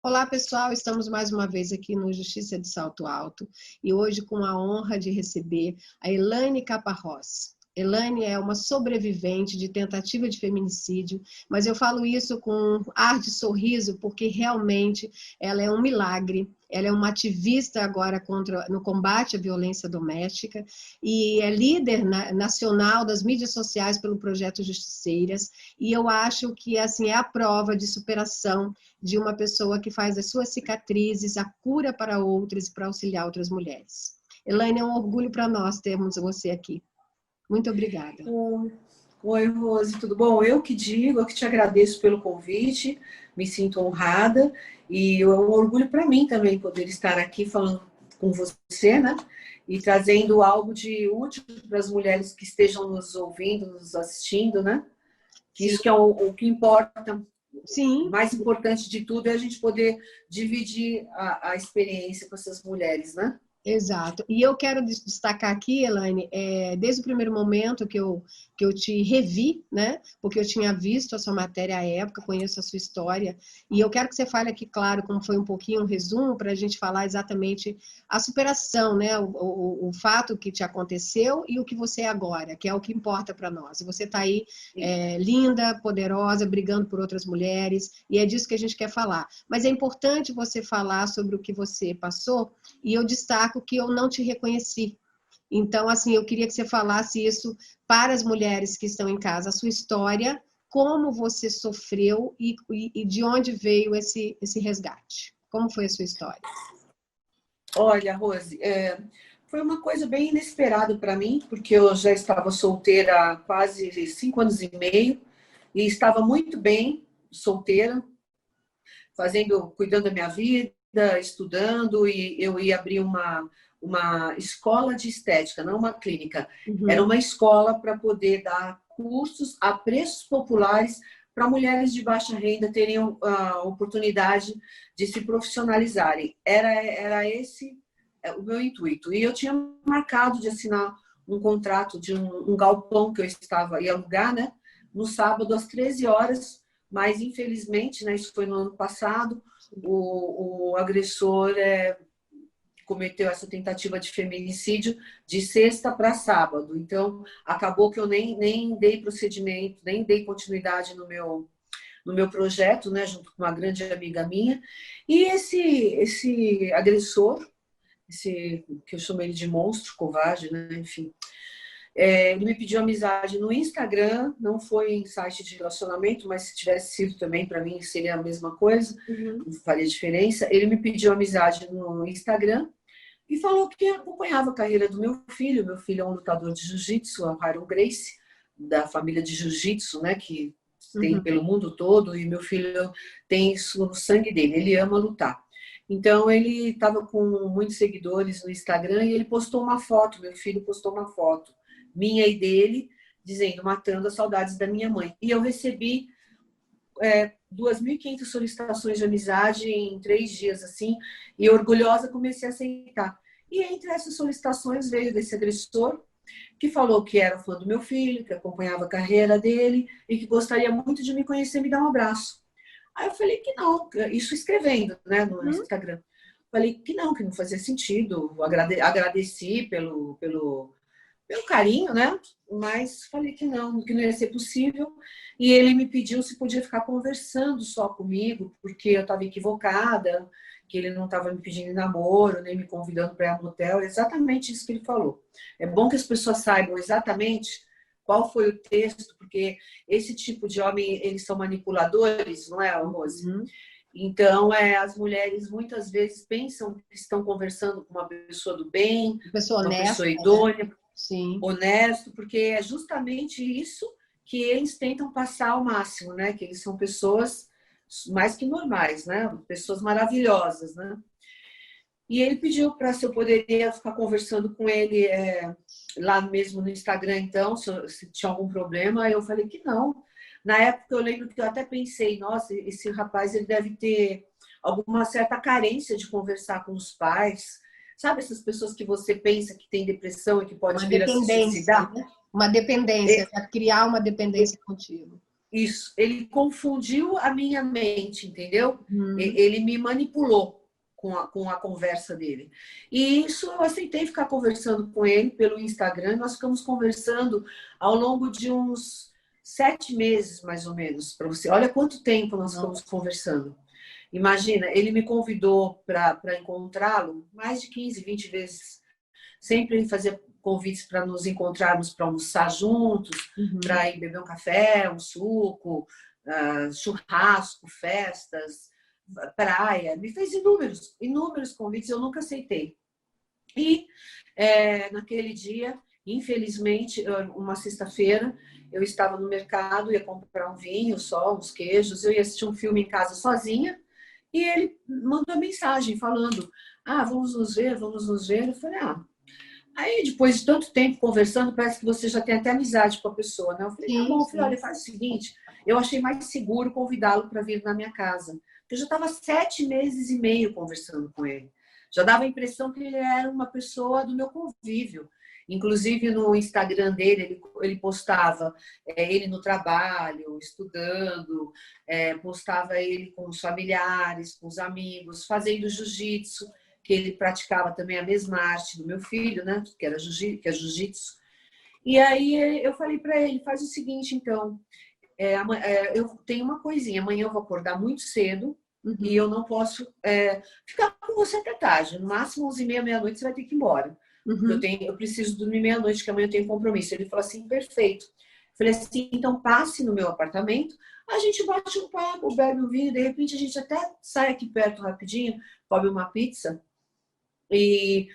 Olá, pessoal. Estamos mais uma vez aqui no Justiça de Salto Alto e hoje com a honra de receber a Elaine Caparrós. Elaine é uma sobrevivente de tentativa de feminicídio, mas eu falo isso com ar de sorriso porque realmente ela é um milagre. Ela é uma ativista agora no combate à violência doméstica e é líder nacional das mídias sociais pelo projeto Justiceiras. E eu acho que assim é a prova de superação de uma pessoa que faz as suas cicatrizes a cura para outras e para auxiliar outras mulheres. Elaine, é um orgulho para nós termos você aqui. Muito obrigada. Oi, Rose, tudo bom? Eu que digo, eu que te agradeço pelo convite, me sinto honrada e é um orgulho para mim também poder estar aqui falando com você, né? E trazendo algo de útil para as mulheres que estejam nos ouvindo, nos assistindo, né? Que isso que é o que importa. Sim. O mais importante de tudo é a gente poder dividir a experiência com essas mulheres, né? Exato. E eu quero destacar aqui, Elaine, desde o primeiro momento que eu te revi, né? Porque eu tinha visto a sua matéria à época, conheço a sua história, e eu quero que você fale aqui, claro, como foi um pouquinho um resumo, para a gente falar exatamente a superação, né? O fato que te aconteceu e o que você é agora, que é o que importa para nós. E você está aí linda, poderosa, brigando por outras mulheres, e é disso que a gente quer falar. Mas é importante você falar sobre o que você passou, e eu destaco que eu não te reconheci. Então, assim, eu queria que você falasse isso para as mulheres que estão em casa, a sua história, como você sofreu e de onde veio esse resgate. Como foi a sua história? Olha, Rose, foi uma coisa bem inesperada para mim, porque eu já estava solteira há quase 5 anos e meio e estava muito bem solteira, cuidando da minha vida, estudando, e eu ia abrir uma escola de estética, não uma clínica. Uhum. Era uma escola para poder dar cursos a preços populares para mulheres de baixa renda terem a oportunidade de se profissionalizarem. Era esse o meu intuito. E eu tinha marcado de assinar um contrato de um galpão que eu ia alugar, né, no sábado às 13 horas, mas infelizmente, né, isso foi no ano passado, o agressor cometeu essa tentativa de feminicídio de sexta para sábado. Então, acabou que eu nem dei procedimento, nem dei continuidade no meu projeto, né, junto com uma grande amiga minha. E esse agressor, que eu chamo ele de monstro, covarde, né, enfim, ele me pediu amizade no Instagram, não foi em site de relacionamento, mas se tivesse sido também, para mim, seria a mesma coisa, não faria diferença. Ele me pediu amizade no Instagram e falou que acompanhava a carreira do meu filho. Meu filho é um lutador de jiu-jitsu, é o Myron Gracie, da família de jiu-jitsu, né, que tem pelo mundo todo, e meu filho tem isso no sangue dele, ele ama lutar. Então, ele estava com muitos seguidores no Instagram e ele postou uma foto, meu filho postou uma foto minha e dele, dizendo, matando as saudades da minha mãe. E eu recebi 2.500 solicitações de amizade em 3 dias, assim, e orgulhosa comecei a aceitar. E entre essas solicitações veio desse agressor, que falou que era fã do meu filho, que acompanhava a carreira dele e que gostaria muito de me conhecer e me dar um abraço. Aí eu falei que não, isso escrevendo, né, no Instagram. Falei que não fazia sentido, agradeci pelo carinho, né? Mas falei que não ia ser possível. E ele me pediu se podia ficar conversando só comigo, porque eu estava equivocada, que ele não estava me pedindo namoro, nem me convidando para ir ao motel. É exatamente isso que ele falou. É bom que as pessoas saibam exatamente qual foi o texto, porque esse tipo de homem, eles são manipuladores, não é, Rose? Então, as mulheres muitas vezes pensam que estão conversando com uma pessoa do bem, Pessoa honesta, pessoa idônea, né? Sim. Honesto, porque é justamente isso que eles tentam passar ao máximo, né? Que eles são pessoas mais que normais, né? Pessoas maravilhosas, né? E ele pediu para se eu poderia ficar conversando com ele lá mesmo no Instagram, então, se tinha algum problema. Eu falei que não. Na época eu lembro que eu até pensei, nossa, esse rapaz ele deve ter alguma certa carência de conversar com os pais. Sabe essas pessoas que você pensa que tem depressão e que pode vir a se suicidar? Né? Uma dependência, criar uma dependência contigo. Isso, ele confundiu a minha mente, entendeu? Uhum. Ele me manipulou com a conversa dele. E isso eu aceitei ficar conversando com ele pelo Instagram. Nós ficamos conversando ao longo de uns 7 meses, mais ou menos, para você. Olha quanto tempo nós ficamos conversando. Imagina, ele me convidou para encontrá-lo mais de 15, 20 vezes. Sempre ele fazia convites para nos encontrarmos para almoçar juntos, para ir beber um café, um suco, churrasco, festas, praia. Me fez inúmeros convites, eu nunca aceitei. E naquele dia, infelizmente, uma sexta-feira, eu estava no mercado, ia comprar um vinho só, uns queijos, eu ia assistir um filme em casa sozinha, e ele mandou mensagem falando, vamos nos ver, vamos nos ver. Eu falei, Aí, depois de tanto tempo conversando, parece que você já tem até amizade com a pessoa, né? Eu falei, tá bom, eu falei, olha, faz o seguinte, eu achei mais seguro convidá-lo para vir na minha casa. Porque eu já estava 7 meses e meio conversando com ele. Já dava a impressão que ele era uma pessoa do meu convívio. Inclusive, no Instagram dele, ele postava ele no trabalho, estudando, postava ele com os familiares, com os amigos, fazendo jiu-jitsu, que ele praticava também a mesma arte do meu filho, né? Que é jiu-jitsu. E aí eu falei para ele, faz o seguinte, então, eu tenho uma coisinha, amanhã eu vou acordar muito cedo e eu não posso ficar com você até tarde. No máximo 11h30, meia-noite, você vai ter que ir embora. Eu preciso dormir meia-noite, que amanhã eu tenho compromisso. Ele falou assim, perfeito. Eu falei assim, então passe no meu apartamento, a gente bate um papo, bebe um vinho, de repente a gente até sai aqui perto rapidinho, come uma pizza. E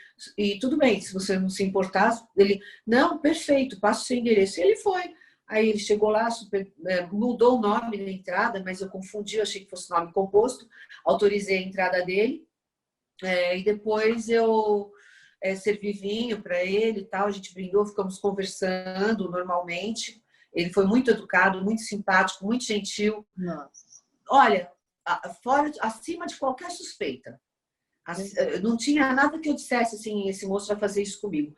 tudo bem, se você não se importar, ele, não, perfeito, passa o seu endereço. E ele foi. Aí ele chegou lá, mudou o nome na entrada, mas eu confundi, eu achei que fosse nome composto, autorizei a entrada dele, e depois eu servi vinho para ele e tal, a gente brindou, ficamos conversando normalmente. Ele foi muito educado, muito simpático, muito gentil. Nossa. Olha, acima de qualquer suspeita. Não tinha nada que eu dissesse assim, esse moço vai fazer isso comigo.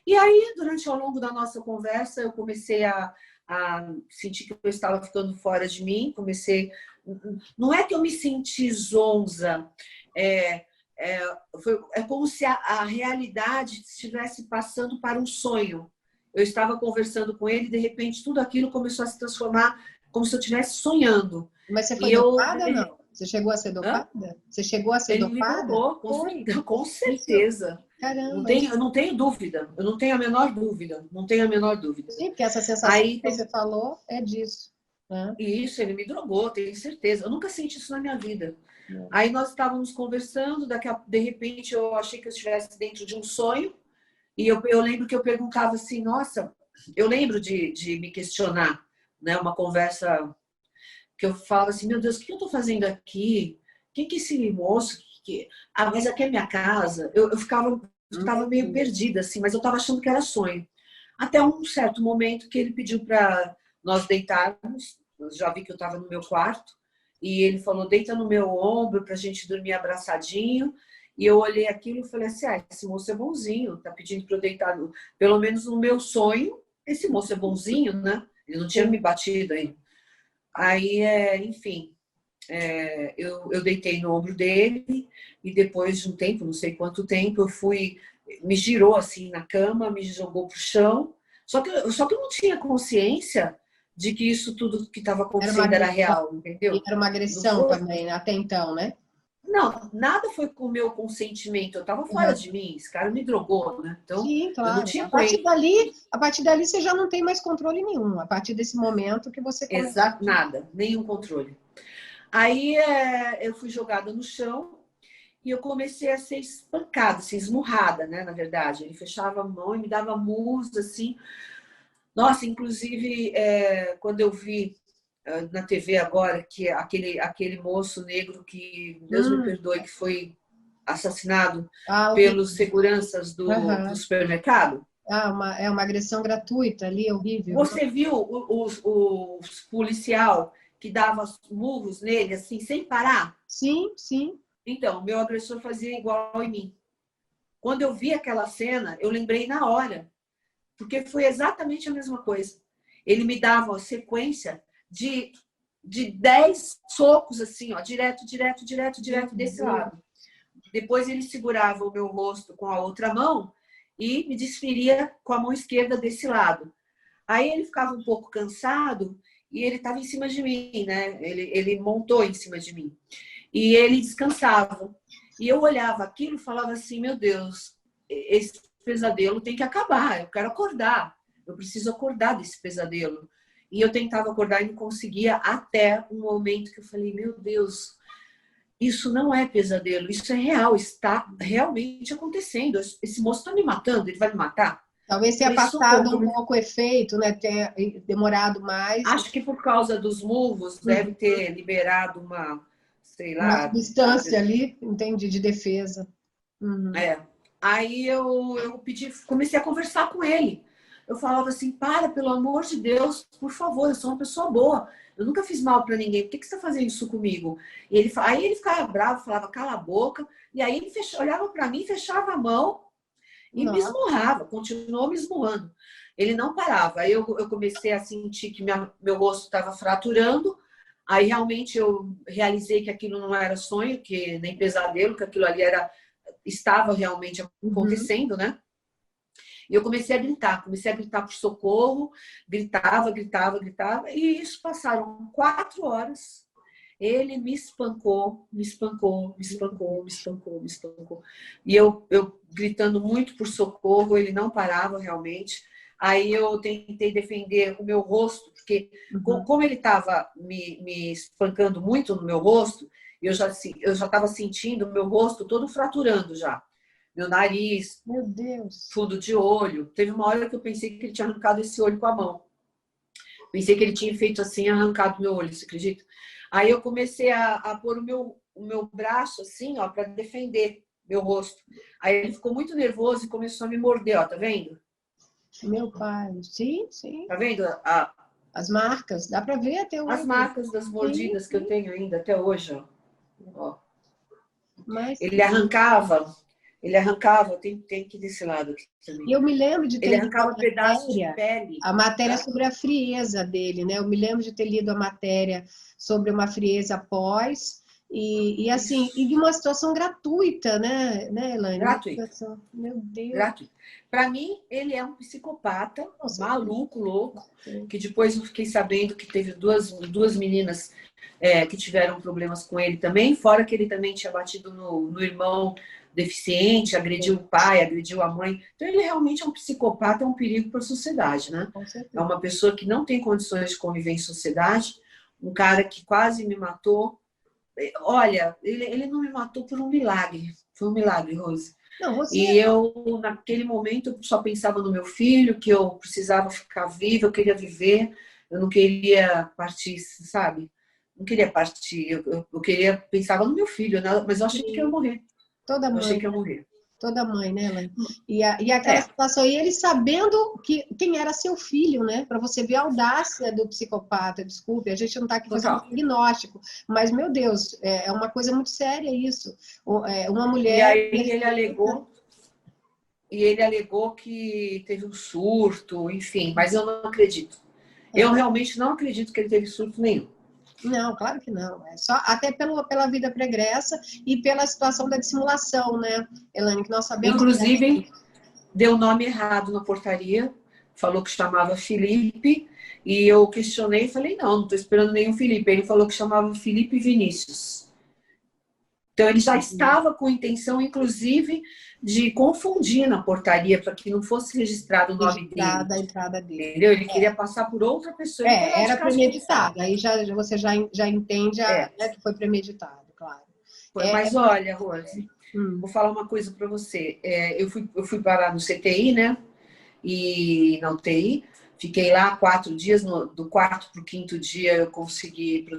E aí, ao longo da nossa conversa, eu comecei a sentir que eu estava ficando fora de mim. Não é que eu me senti zonza, é como se a realidade estivesse passando para um sonho. Eu estava conversando com ele e, de repente, tudo aquilo começou a se transformar como se eu estivesse sonhando. Mas você foi dopada ou não? Você chegou a ser dopada? Você chegou a ser Ele dopada? me drogou, com certeza. Caramba. Eu não tenho dúvida. Eu não tenho a menor dúvida. Não tenho a menor dúvida. Sim, porque essa sensação que você falou é disso. Né? Isso, ele me drogou, tenho certeza. Eu nunca senti isso na minha vida. Aí nós estávamos conversando, de repente eu achei que eu estivesse dentro de um sonho. E eu lembro que eu perguntava assim, nossa, eu lembro de me questionar, né? Uma conversa que eu falo assim, meu Deus, o que eu estou fazendo aqui? Quem que é esse moço? Mas aqui é minha casa. Eu ficava meio perdida, assim, mas eu estava achando que era sonho. Até um certo momento que ele pediu para nós deitarmos. Eu já vi que eu estava no meu quarto. E ele falou, deita no meu ombro para a gente dormir abraçadinho. E eu olhei aquilo e falei assim, esse moço é bonzinho, tá pedindo para eu deitar. Pelo menos no meu sonho, esse moço é bonzinho, né? Ele não tinha me batido ainda. Aí, enfim, eu deitei no ombro dele e depois de um tempo, não sei quanto tempo, me girou assim na cama, me jogou pro chão. Só que eu não tinha consciência de que isso tudo que estava acontecendo era real, entendeu? Era uma agressão também, até então, né? Não, nada foi com o meu consentimento. Eu estava fora de mim. Esse cara me drogou, né? Então, sim, claro. Eu não tinha a partir dali você já não tem mais controle nenhum. A partir desse momento que você começa... Exato, nada, nenhum controle. Aí eu fui jogada no chão e eu comecei a ser espancada, assim, esmurrada, né? Na verdade, ele fechava a mão e me dava murros, assim. Nossa, inclusive, quando eu vi na TV agora que aquele moço negro que, Deus me perdoe, que foi assassinado pelos seguranças do supermercado. É uma agressão gratuita ali, horrível. Você viu o policial que dava murros nele, assim, sem parar? Sim, sim. Então, meu agressor fazia igual em mim. Quando eu vi aquela cena, eu lembrei na hora, porque foi exatamente a mesma coisa. Ele me dava uma sequência de 10 socos, assim, ó, direto desse lado. Depois ele segurava o meu rosto com a outra mão e me desferia com a mão esquerda desse lado. Aí ele ficava um pouco cansado e ele estava em cima de mim, né? Ele montou em cima de mim. E ele descansava. E eu olhava aquilo e falava assim, meu Deus, esse pesadelo tem que acabar, eu quero acordar. Eu preciso acordar desse pesadelo. E eu tentava acordar e não conseguia até um momento que eu falei, meu Deus, isso não é pesadelo, isso é real, está realmente acontecendo. Esse moço está me matando, ele vai me matar? Talvez tenha passado um pouco o efeito, né? Ter demorado mais. Acho que por causa dos murros deve ter liberado uma, sei lá... Uma substância ali, entendi, de defesa. É. Aí eu comecei a conversar com ele. Eu falava assim, pelo amor de Deus, por favor, eu sou uma pessoa boa. Eu nunca fiz mal para ninguém. Por que você está fazendo isso comigo? E aí ele ficava bravo, falava, cala a boca. E aí ele olhava para mim, fechava a mão e me esmurrava, continuou me esmurrando. Ele não parava. Aí eu comecei a sentir que meu rosto estava fraturando. Aí realmente eu realizei que aquilo não era sonho, que nem pesadelo, que aquilo ali estava realmente acontecendo, né? E eu comecei a gritar por socorro, gritava, e isso passaram 4 horas. Ele me espancou. E eu gritando muito por socorro, ele não parava realmente. Aí eu tentei defender o meu rosto, porque como ele estava me espancando muito no meu rosto, eu já estava sentindo o meu rosto todo fraturando já. Meu nariz, meu Deus, fundo de olho. Teve uma hora que eu pensei que ele tinha arrancado esse olho com a mão. Pensei que ele tinha feito assim, arrancado meu olho, você acredita? Aí eu comecei a pôr o meu braço assim, ó, para defender meu rosto. Aí ele ficou muito nervoso e começou a me morder, ó, tá vendo? Meu pai, sim. Tá vendo? As marcas, dá para ver até hoje. As marcas das mordidas que eu tenho ainda até hoje, ó. Mas... Ele arrancava, tem que ir desse lado aqui também. E eu me lembro de ter Ele arrancava pedaços de pele. A matéria sobre a frieza dele, né? Eu me lembro de ter lido a matéria sobre uma frieza pós e assim, e de uma situação gratuita, né, Elaine? Gratuito. Meu Deus. Gratuito. Para mim, ele é um psicopata, maluco, louco, que depois eu fiquei sabendo que teve duas meninas que tiveram problemas com ele também, fora que ele também tinha batido no irmão deficiente, agrediu o pai, agrediu a mãe. Então, ele realmente é um psicopata, é um perigo para a sociedade, né? É uma pessoa que não tem condições de conviver em sociedade, um cara que quase me matou. Olha, ele não me matou por um milagre. Foi um milagre, Rose. Não, E eu, naquele momento, só pensava no meu filho, que eu precisava ficar viva, eu queria viver, eu não queria partir, sabe? Não queria partir, eu queria, pensava no meu filho, né? Mas eu achei que eu ia morrer. Toda mãe. Eu achei que eu ia morrer. Toda mãe, né, Elaine? E aquela situação, e ele sabendo quem era seu filho, né? Para você ver a audácia do psicopata, desculpe, a gente não está aqui fazendo um diagnóstico, mas, meu Deus, é uma coisa muito séria isso. Uma mulher... E aí ele alegou que teve um surto, enfim, mas eu não acredito. Eu realmente não acredito que ele teve surto nenhum. Não, claro que não. É só até pela vida pregressa e pela situação da dissimulação, né, Elaine, que nós sabemos. Inclusive, deu nome errado na portaria, falou que chamava Felipe, e eu questionei e falei, não estou esperando nenhum Felipe. Ele falou que chamava Felipe Vinícius. Então, ele já estava com intenção, inclusive, de confundir na portaria para que não fosse registrado o nome dele. A entrada dele. Entendeu? Ele queria passar por outra pessoa. Era premeditado. Aí você já entende que foi premeditado, claro. Mas olha, Rose, vou falar uma coisa para você. Eu fui parar no CTI, né? E na UTI. Fiquei lá 4 dias. Do quarto para o 5º dia, eu consegui ir para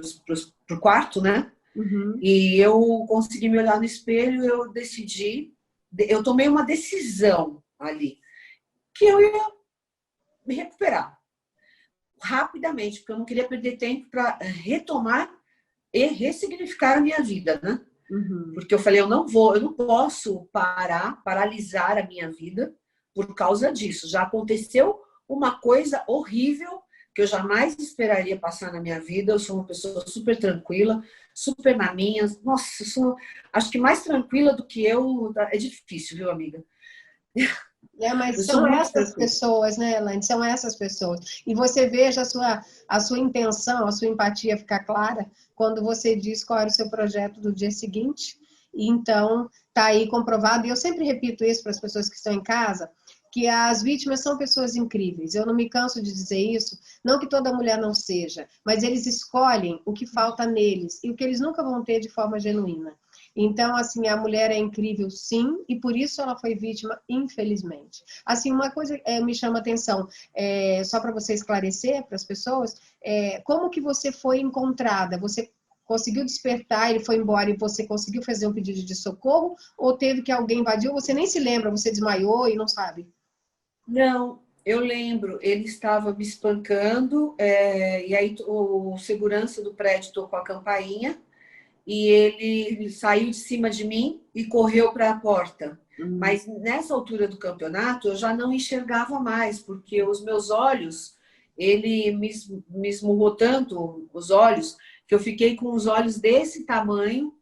o quarto, né? E eu consegui me olhar no espelho e eu decidi, eu tomei uma decisão ali, que eu ia me recuperar rapidamente, porque eu não queria perder tempo para retomar e ressignificar a minha vida, né? Porque eu falei, eu não posso paralisar a minha vida por causa disso. Já aconteceu uma coisa horrível que eu jamais esperaria passar na minha vida. Eu sou uma pessoa super tranquila, super na minha. Nossa, acho que mais tranquila do que eu é difícil, viu, amiga? Mas Eu sou são muito essas tranquila. pessoas, né, Elaine? São essas pessoas. E você veja a sua intenção, a sua empatia ficar clara quando você diz qual era o seu projeto do dia seguinte. E então, está aí comprovado. E eu sempre repito isso para as pessoas que estão em casa, que as vítimas são pessoas incríveis. Eu não me canso de dizer isso. Não que toda mulher não seja, mas eles escolhem o que falta neles e o que eles nunca vão ter de forma genuína. Então, assim, a mulher é incrível, sim, e por isso ela foi vítima, infelizmente. Assim, uma coisa me chama a atenção, só para você esclarecer para as pessoas, como que você foi encontrada? Você conseguiu despertar, ele foi embora e você conseguiu fazer um pedido de socorro? Ou teve que alguém invadiu? Você nem se lembra, você desmaiou e não sabe? Não, eu lembro, ele estava me espancando, e aí o segurança do prédio tocou a campainha e ele saiu de cima de mim e correu para a porta. Mas nessa altura do campeonato eu já não enxergava mais, porque os meus olhos, ele me esmurrou tanto os olhos, que eu fiquei com os olhos desse tamanho.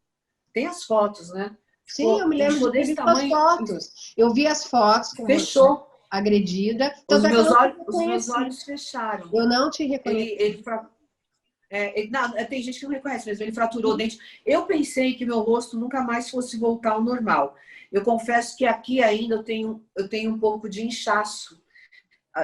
Tem as fotos, né? Sim, eu me lembro de Inchou ter desse visto as tamanho e fotos. Eu vi as fotos com você fechou. agredida, tanto é que eu não te Os meus reconheci. olhos fecharam. Eu não te Ele, reconheci. ele, não, tem gente que não reconhece mesmo, ele fraturou o dente. Eu pensei que meu rosto nunca mais fosse voltar ao normal. Eu confesso que aqui ainda eu tenho um pouco de inchaço.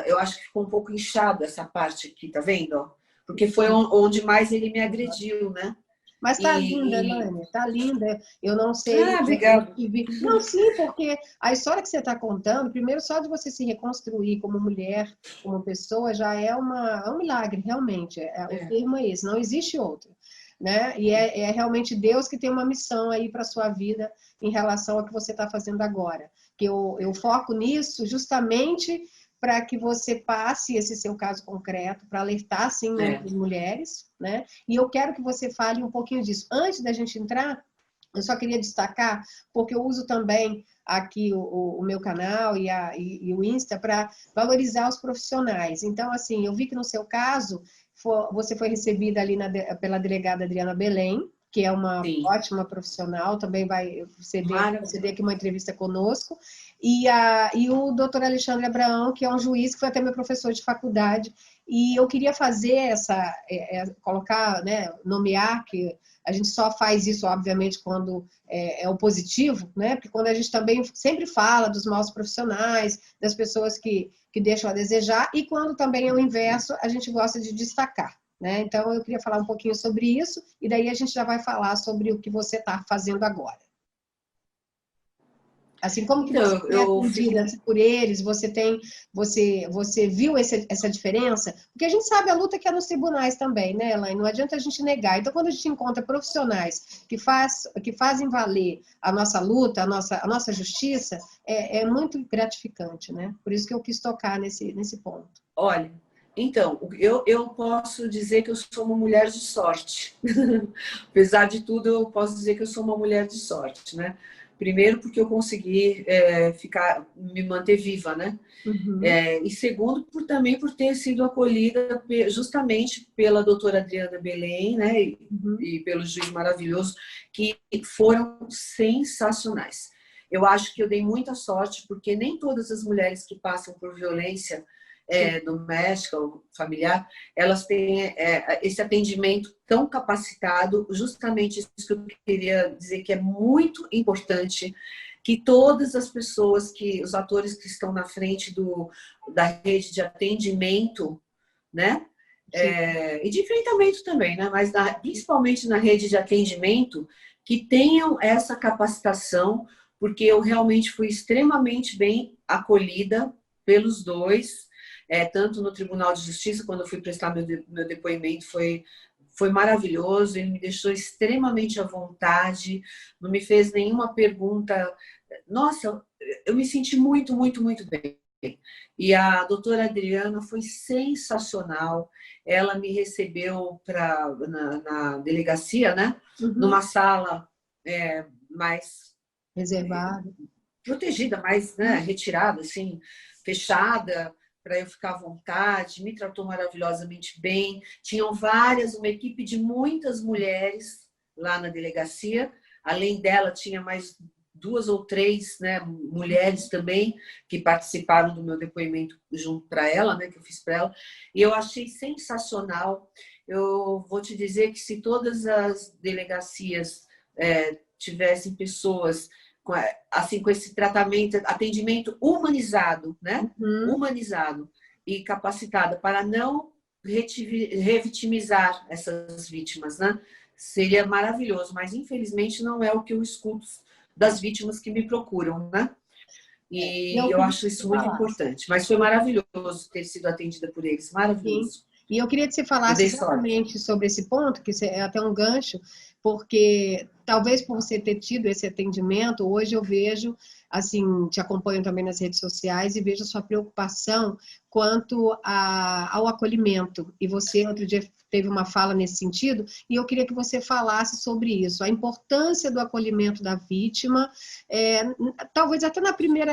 Eu acho que ficou um pouco inchado essa parte aqui, tá vendo? Porque foi onde mais ele me agrediu, né? Mas tá linda, E, Elane, tá linda. Eu não sei, eu obrigada. te vi. Não, sim, porque a história que você está contando, primeiro, só de você se reconstruir como mulher, como pessoa, já é um milagre, realmente. O É, termo é esse, não existe outro. Né? E é realmente Deus que tem uma missão aí para a sua vida em relação ao que você está fazendo agora. Que eu foco nisso justamente para que você passe esse seu caso concreto, para alertar, sim, é. outras mulheres, né? E eu quero que você fale um pouquinho disso. Antes da gente entrar, eu só queria destacar, porque eu uso também aqui o meu canal e o Insta para valorizar os profissionais. Então, assim, eu vi que no seu caso, você foi recebida ali pela delegada Adriana Belém, que é uma Sim, ótima profissional, também vai ceder maravilhoso. aqui uma entrevista conosco, e o doutor Alexandre Abraão, que é um juiz que foi até meu professor de faculdade, e eu queria fazer colocar, né, nomear, que a gente só faz isso, obviamente, quando é o positivo, né? Porque quando a gente também sempre fala dos maus profissionais, das pessoas que deixam a desejar, e quando também é o inverso, a gente gosta de destacar. Né? Então, eu queria falar um pouquinho sobre isso, e daí a gente já vai falar sobre o que você está fazendo agora. Assim, como que você Então, foi eu atendida fico. por eles? Você viu essa diferença? Porque a gente sabe a luta que é nos tribunais também, né, Elaine? Não adianta a gente negar. Então, quando a gente encontra profissionais que fazem valer a nossa luta, a nossa justiça, é muito gratificante, né? Por isso que eu quis tocar nesse ponto. Olha, então, eu posso dizer que eu sou uma mulher de sorte. Apesar de tudo, eu posso dizer que eu sou uma mulher de sorte, né? Primeiro, porque eu consegui me manter viva, né? Uhum, E segundo, também por ter sido acolhida justamente pela doutora Adriana Belém, né? uhum. E pelo juiz maravilhoso, que foram sensacionais. Eu acho que eu dei muita sorte, porque nem todas as mulheres que passam por violência Sim. doméstica ou familiar, elas têm esse atendimento tão capacitado, justamente isso que eu queria dizer que é muito importante, que todas as pessoas, os atores que estão na frente da rede de atendimento, né? Sim. E de enfrentamento também, né? Mas principalmente na rede de atendimento, que tenham essa capacitação, porque eu realmente fui extremamente bem acolhida pelos dois, tanto no Tribunal de Justiça, quando eu fui prestar meu depoimento, foi maravilhoso, ele me deixou extremamente à vontade, não me fez nenhuma pergunta. Nossa, eu me senti muito, muito, muito bem. E a doutora Adriana foi sensacional. Ela me recebeu na delegacia, né? Uhum. Numa sala mais Reservado. protegida, mais, né, retirada, assim, fechada, para eu ficar à vontade, me tratou maravilhosamente bem. Tinham várias, uma equipe de muitas mulheres lá na delegacia. Além dela, tinha mais 2 ou 3, né, mulheres também que participaram do meu depoimento junto para ela, né, que eu fiz para ela. E eu achei sensacional. Eu vou te dizer que se todas as delegacias tivessem pessoas assim, com esse tratamento, atendimento humanizado, né? Uhum. Humanizado e capacitado para não revitimizar essas vítimas, né? Seria maravilhoso, mas infelizmente não é o que eu escuto das vítimas que me procuram, né? E Eu eu queria acho que isso você muito falasse. importante. Mas foi maravilhoso ter sido atendida por eles, Sim. maravilhoso. E eu queria que você Eu falasse dei sorte. exatamente sobre esse ponto, que é até um gancho, porque talvez por você ter tido esse atendimento, hoje eu vejo, assim, te acompanho também nas redes sociais e vejo a sua preocupação quanto ao acolhimento. E você, outro dia, teve uma fala nesse sentido, e eu queria que você falasse sobre isso, a importância do acolhimento da vítima, é, talvez até no primeiro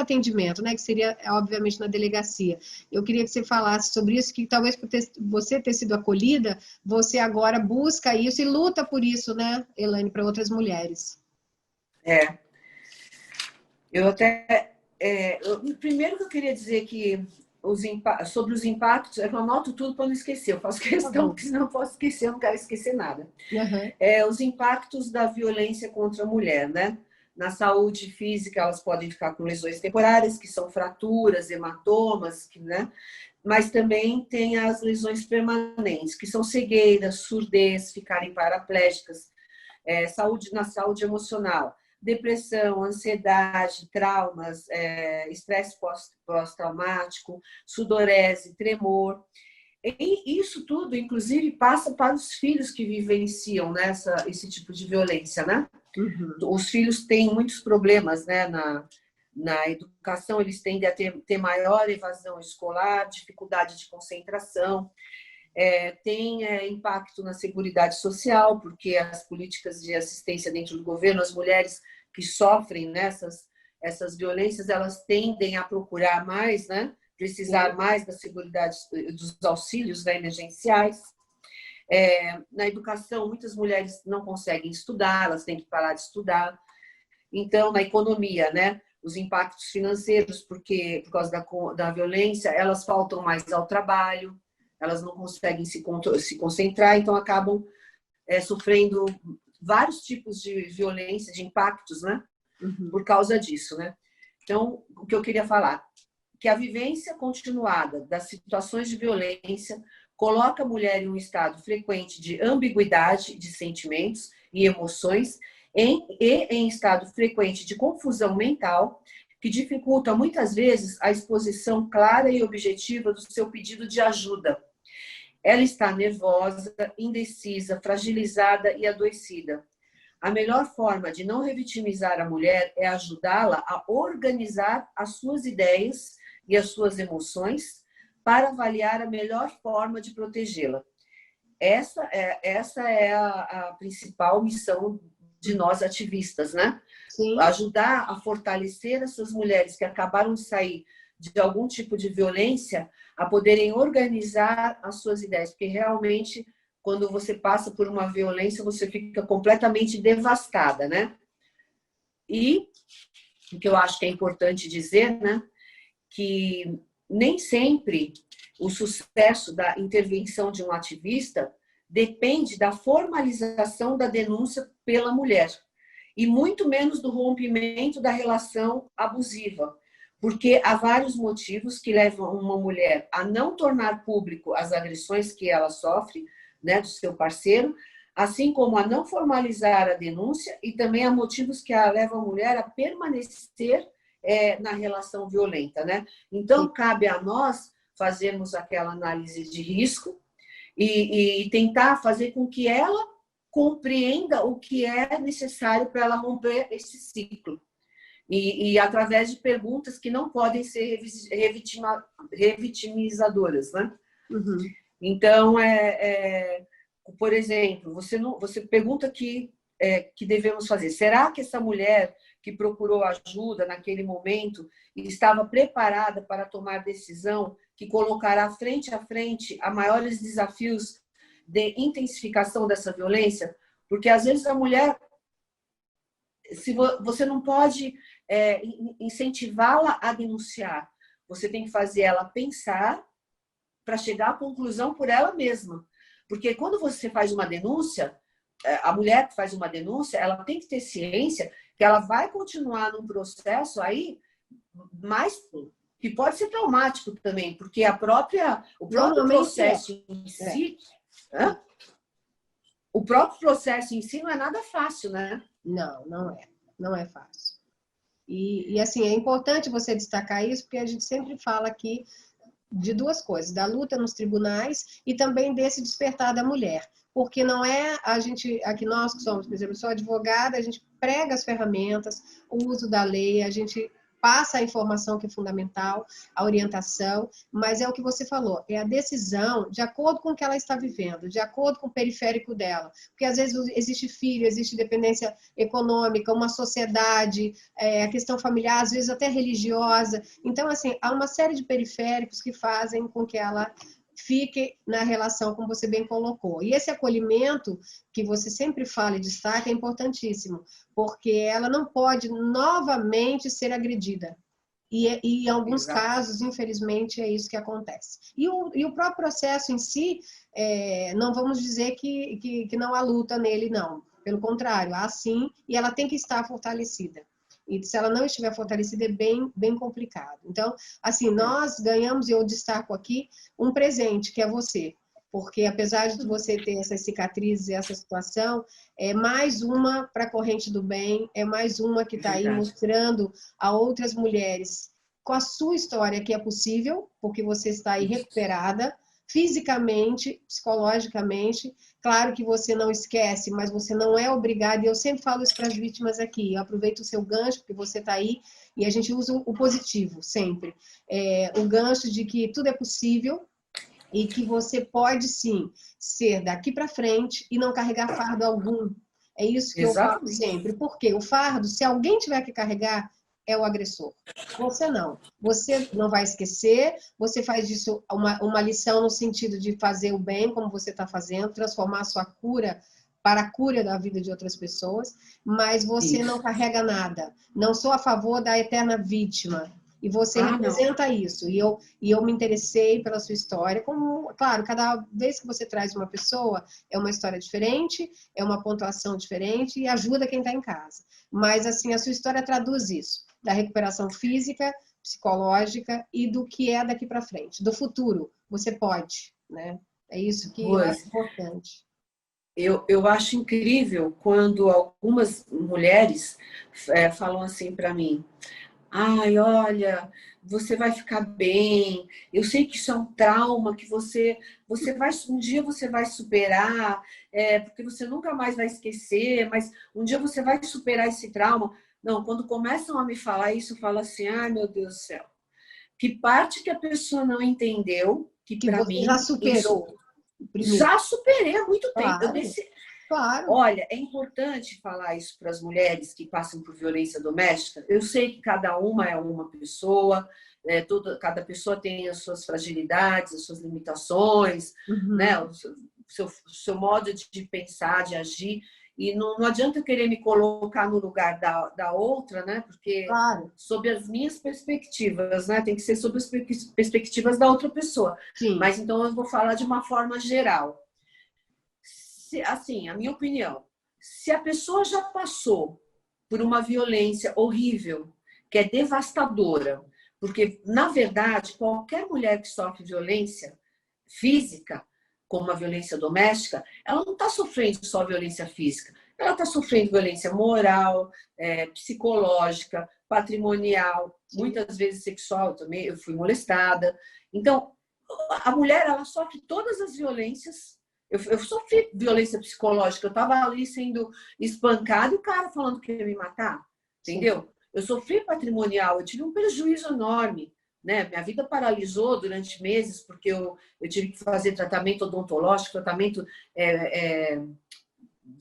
atendimento, né, que seria, obviamente, na delegacia. Eu queria que você falasse sobre isso, que talvez por você ter sido acolhida, você agora busca isso e luta por isso, né, Elaine, para outras mulheres. É, eu até. Primeiro que eu queria dizer que sobre os impactos, é que eu anoto tudo para não esquecer. Eu faço Tá questão, bom. porque senão eu posso esquecer, eu não quero esquecer nada. Uhum. Os impactos da violência contra a mulher, né? Na saúde física, elas podem ficar com lesões temporárias, que são fraturas, hematomas, né? Mas também tem as lesões permanentes, que são cegueiras, surdez, ficarem paraplégicas, na saúde emocional, depressão, ansiedade, traumas, estresse pós-traumático, sudorese, tremor. E isso tudo, inclusive, passa para os filhos que vivenciam, né, esse tipo de violência, né? Uhum. Os filhos têm muitos problemas, né, na educação, eles tendem a ter maior evasão escolar, dificuldade de concentração, tem impacto na seguridade social, porque as políticas de assistência dentro do governo, as mulheres que sofrem essas violências, elas tendem a procurar mais, né? Precisar mais da seguridade, dos auxílios, né, emergenciais. Na educação, muitas mulheres não conseguem estudar, elas têm que parar de estudar. Então, na economia, né? Os impactos financeiros, porque por causa da violência, elas faltam mais ao trabalho, elas não conseguem se concentrar, então acabam sofrendo vários tipos de violência, de impactos, né? Uhum. Por causa disso, né? Então, o que eu queria falar, que a vivência continuada das situações de violência coloca a mulher em um estado frequente de ambiguidade de sentimentos e emoções e em estado frequente de confusão mental, que dificulta muitas vezes a exposição clara e objetiva do seu pedido de ajuda. Ela está nervosa, indecisa, fragilizada e adoecida. A melhor forma de não revitimizar a mulher é ajudá-la a organizar as suas ideias e as suas emoções para avaliar a melhor forma de protegê-la. Essa é a principal missão de nós ativistas, né? Sim. Ajudar a fortalecer essas mulheres que acabaram de sair de algum tipo de violência a poderem organizar as suas ideias, porque realmente quando você passa por uma violência, você fica completamente devastada, né? E o que eu acho que é importante dizer, né, que nem sempre o sucesso da intervenção de um ativista depende da formalização da denúncia pela mulher, e muito menos do rompimento da relação abusiva, porque há vários motivos que levam uma mulher a não tornar público as agressões que ela sofre, né, do seu parceiro, assim como a não formalizar a denúncia, e também há motivos que levam a mulher a permanecer na relação violenta, né? Então, cabe a nós fazermos aquela análise de risco e tentar fazer com que ela compreenda o que é necessário para ela romper esse ciclo. E através de perguntas que não podem ser revitimizadoras, né? Uhum. Então, por exemplo, você pergunta que que devemos fazer? Será que essa mulher que procurou ajuda naquele momento estava preparada para tomar decisão que colocará frente a frente a maiores desafios de intensificação dessa violência? Porque às vezes a mulher, se você não pode incentivá-la a denunciar, você tem que fazer ela pensar para chegar à conclusão por ela mesma. Porque quando você faz uma denúncia, a mulher que faz uma denúncia, ela tem que ter ciência que ela vai continuar num processo aí, mas que pode ser traumático também, porque o próprio processo em si, o próprio processo em si não é nada fácil, né? Não, não é fácil. E assim, é importante você destacar isso, porque a gente sempre fala aqui de duas coisas, da luta nos tribunais e também desse despertar da mulher. Porque não é a gente, aqui nós que somos, por exemplo, eu sou advogada, a gente prega as ferramentas, o uso da lei, a gente passa a informação que é fundamental, a orientação, mas é o que você falou, é a decisão de acordo com o que ela está vivendo, de acordo com o periférico dela. Porque às vezes existe filho, existe dependência econômica, uma sociedade, a questão familiar, às vezes até religiosa. Então, assim, há uma série de periféricos que fazem com que ela fique na relação, como você bem colocou. E esse acolhimento que você sempre fala e destaca é importantíssimo, porque ela não pode novamente ser agredida. E em alguns casos, infelizmente, é isso que acontece. E o próprio processo em si, não vamos dizer que não há luta nele, não. Pelo contrário, há sim, e ela tem que estar fortalecida. E se ela não estiver fortalecida, é bem, bem complicado. Então, assim, nós ganhamos, e eu destaco aqui, um presente, que é você. Porque, apesar de você ter essas cicatrizes e essa situação, é mais uma para a corrente do bem, é mais uma que está aí mostrando a outras mulheres com a sua história que é possível, porque você está aí recuperada, fisicamente, psicologicamente. Claro que você não esquece, mas você não é obrigada, e eu sempre falo isso para as vítimas aqui, eu aproveito o seu gancho, porque você está aí, e a gente usa o positivo, sempre. O gancho de que tudo é possível, e que você pode, sim, ser daqui para frente e não carregar fardo algum. É isso que eu falo sempre. Porque o fardo, se alguém tiver que carregar, é o agressor. Você não. Você não vai esquecer, você faz disso uma lição no sentido de fazer o bem, como você está fazendo, transformar a sua cura para a cura da vida de outras pessoas, mas você não carrega nada. Não sou a favor da eterna vítima. E você representa isso. E eu me interessei pela sua história. Como, claro, cada vez que você traz uma pessoa, é uma história diferente, é uma pontuação diferente e ajuda quem está em casa. Mas, assim, a sua história traduz isso. Da recuperação física, psicológica e do que é daqui para frente. Do futuro. Você pode, né? É isso que eu acho importante. Eu acho incrível quando algumas mulheres falam assim para mim: ai, olha, você vai ficar bem. Eu sei que isso é um trauma que um dia você vai superar, porque você nunca mais vai esquecer, mas um dia você vai superar esse trauma. Não, quando começam a me falar isso, eu falo assim: ai, meu Deus do céu. Que parte que a pessoa não entendeu, que para mim... já superou. Já superei há muito tempo. Claro. Claro. Olha, é importante falar isso para as mulheres que passam por violência doméstica. Eu sei que cada uma é uma pessoa, cada pessoa tem as suas fragilidades, as suas limitações, né? O seu modo de pensar, de agir. E não adianta eu querer me colocar no lugar da outra, né? Porque sob as minhas perspectivas, né? Tem que ser sob as perspectivas da outra pessoa. Sim. Mas então eu vou falar de uma forma geral. Assim, a minha opinião, se a pessoa já passou por uma violência horrível, que é devastadora, porque, na verdade, qualquer mulher que sofre violência física, como a violência doméstica, ela não está sofrendo só violência física, ela está sofrendo violência moral, psicológica, patrimonial, muitas vezes sexual também, eu fui molestada. Então, a mulher, ela sofre todas as violências. Eu sofri violência psicológica, eu estava ali sendo espancada e o cara falando que ia me matar, entendeu? Sim. Eu sofri patrimonial, eu tive um prejuízo enorme, né? Minha vida paralisou durante meses porque eu tive que fazer tratamento odontológico, tratamento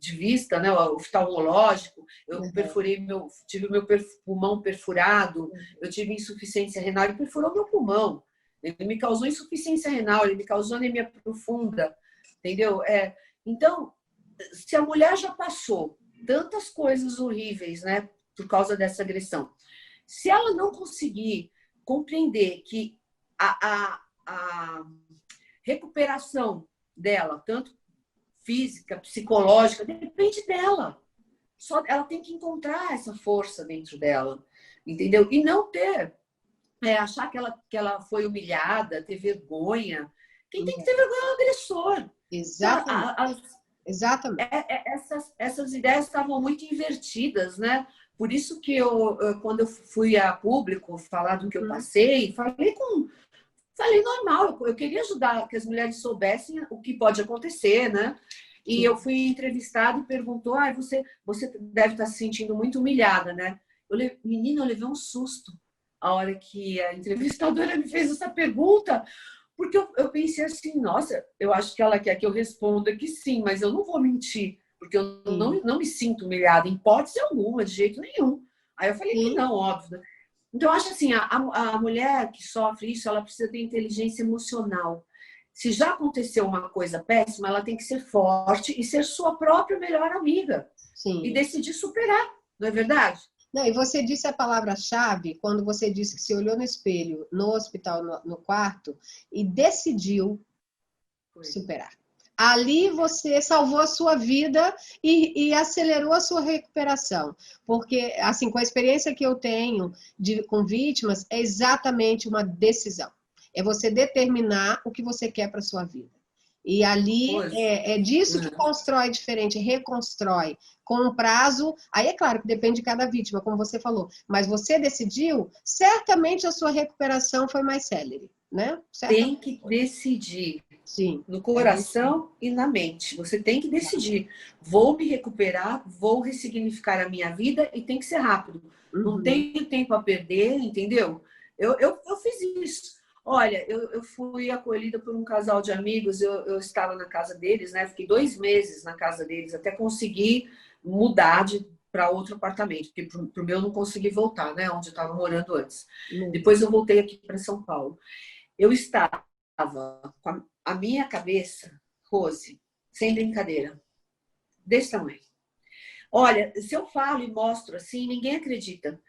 de vista, né, o oftalmológico, eu Uhum. perfurei tive o meu pulmão perfurado, eu tive insuficiência renal, ele perfurou meu pulmão, ele me causou insuficiência renal, ele me causou anemia profunda, entendeu? Então, se a mulher já passou tantas coisas horríveis, né, por causa dessa agressão, se ela não conseguir compreender que a recuperação dela, tanto física, psicológica, depende dela. Só ela tem que encontrar essa força dentro dela, entendeu? E não achar que ela foi humilhada, ter vergonha. Quem tem que ter vergonha é o agressor. Exatamente. Exatamente. Essas ideias estavam muito invertidas, né? Por isso que quando eu fui a público falar do que eu passei, falei normal, eu queria ajudar, que as mulheres soubessem o que pode acontecer, né? E sim, eu fui entrevistada e perguntou, você deve estar se sentindo muito humilhada, né? Menina, eu levei um susto a hora que a entrevistadora me fez essa pergunta, porque eu pensei assim, nossa, eu acho que ela quer que eu responda que sim, mas eu não vou mentir, porque eu não me sinto humilhada, em hipótese alguma, de jeito nenhum. Aí eu falei que não, óbvio. Então, eu acho assim, a mulher que sofre isso, ela precisa ter inteligência emocional. Se já aconteceu uma coisa péssima, ela tem que ser forte e ser sua própria melhor amiga. Sim. E decidir superar, não é verdade? Não, e você disse a palavra-chave quando você disse que se olhou no espelho, no hospital, no quarto, e decidiu superar. Ali você salvou a sua vida e acelerou a sua recuperação. Porque, assim, com a experiência que eu tenho com vítimas, é exatamente uma decisão. É você determinar o que você quer para a sua vida. E ali é disso que constrói diferente, reconstrói com um prazo. Aí é claro que depende de cada vítima, como você falou. Mas você decidiu, certamente a sua recuperação foi mais célere, né? Tem que decidir. Sim, no coração e na mente. Você tem que decidir. Vou me recuperar, vou ressignificar a minha vida e tem que ser rápido. Não tenho tempo a perder, entendeu? Eu fiz isso. Olha, eu fui acolhida por um casal de amigos, eu estava na casa deles, né? Fiquei 2 meses na casa deles, até conseguir mudar para outro apartamento, porque para o meu eu não consegui voltar, né? Onde eu estava morando antes. Depois eu voltei aqui para São Paulo. Eu estava com a minha cabeça, Rose, sem brincadeira, desse tamanho. Olha, se eu falo e mostro assim, ninguém acredita.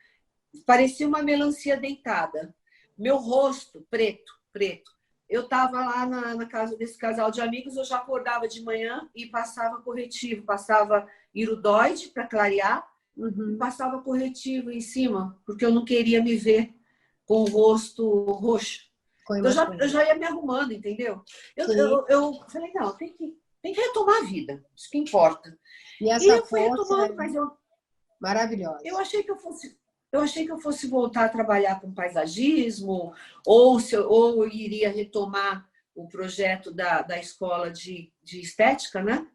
Parecia uma melancia dentada. Meu rosto preto, preto. Eu estava lá na casa desse casal de amigos, eu já acordava de manhã e passava corretivo, passava irudoide para clarear, e passava corretivo em cima, porque eu não queria me ver com o rosto roxo. Então, eu já ia me arrumando, entendeu? Eu falei, não, tem que retomar a vida, isso que importa. E eu fui retomando, mas maravilhosa. Eu achei que eu fosse voltar a trabalhar com paisagismo, ou eu iria retomar o projeto da escola de estética, né?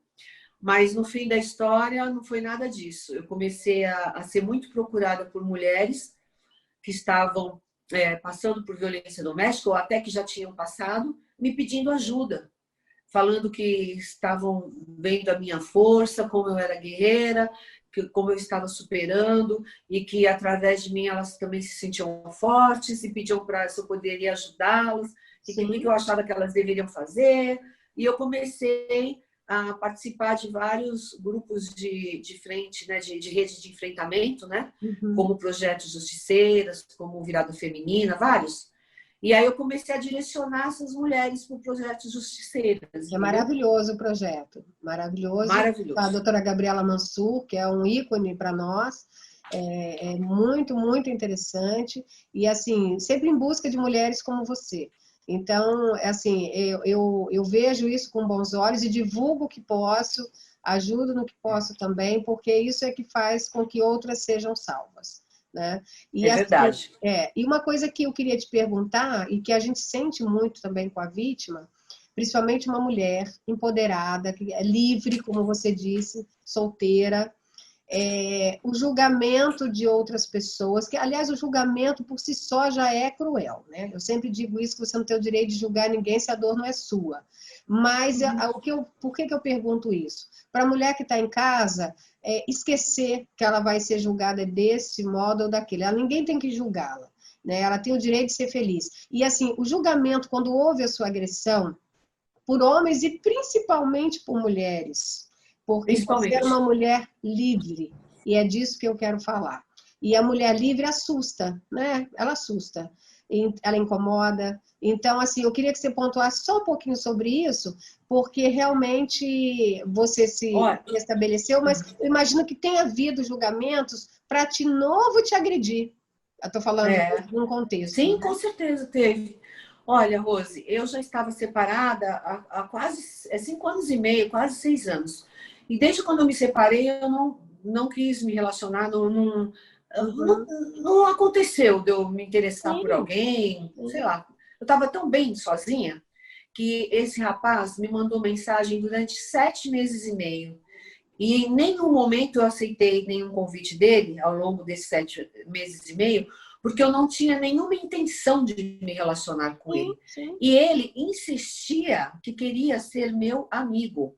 Mas no fim da história não foi nada disso. Eu comecei a ser muito procurada por mulheres que estavam passando por violência doméstica, ou até que já tinham passado, me pedindo ajuda, falando que estavam vendo a minha força, como eu era guerreira, como eu estava superando, e que através de mim elas também se sentiam fortes, e pediam para se eu poderia ajudá-las, o que eu achava que elas deveriam fazer. E eu comecei a participar de vários grupos de frente, né, de rede de enfrentamento, né, como o Projeto Justiceiras, como Virada Feminina, vários. E aí eu comecei a direcionar essas mulheres para o Projeto Justiceiras. É maravilhoso o projeto, maravilhoso. Maravilhoso. A doutora Gabriela Mansur, que é um ícone para nós, é muito, muito interessante. E, assim, sempre em busca de mulheres como você. Então, assim, eu vejo isso com bons olhos e divulgo o que posso, ajudo no que posso também, porque isso é que faz com que outras sejam salvas, né? E, é verdade. Assim, e uma coisa que eu queria te perguntar, e que a gente sente muito também com a vítima, principalmente uma mulher empoderada, que é livre, como você disse, solteira, o julgamento de outras pessoas, que, aliás, o julgamento por si só já é cruel, né? Eu sempre digo isso, que você não tem o direito de julgar ninguém se a dor não é sua. Mas por que eu pergunto isso? Para a mulher que está em casa, esquecer que ela vai ser julgada desse modo ou daquele. Ninguém tem que julgá-la, né? Ela tem o direito de ser feliz. E assim, o julgamento, quando houve a sua agressão, por homens e principalmente por mulheres, porque você é uma mulher livre, e é disso que eu quero falar. E a mulher livre assusta, né? Ela assusta, ela incomoda. Então, assim, eu queria que você pontuasse só um pouquinho sobre isso, porque realmente você se estabeleceu, mas eu imagino que tenha havido julgamentos para de novo te agredir. Eu estou falando de um contexto. Sim, né? com certeza teve. Olha, Rose, eu já estava separada há quase 5 anos e meio, quase 6 anos. E desde quando eu me separei, eu não quis me relacionar, não aconteceu de eu me interessar por alguém, sei lá. Eu estava tão bem sozinha que esse rapaz me mandou mensagem durante 7 meses e meio. E em nenhum momento eu aceitei nenhum convite dele ao longo desses 7 meses e meio, porque eu não tinha nenhuma intenção de me relacionar com ele. Sim. E ele insistia que queria ser meu amigo.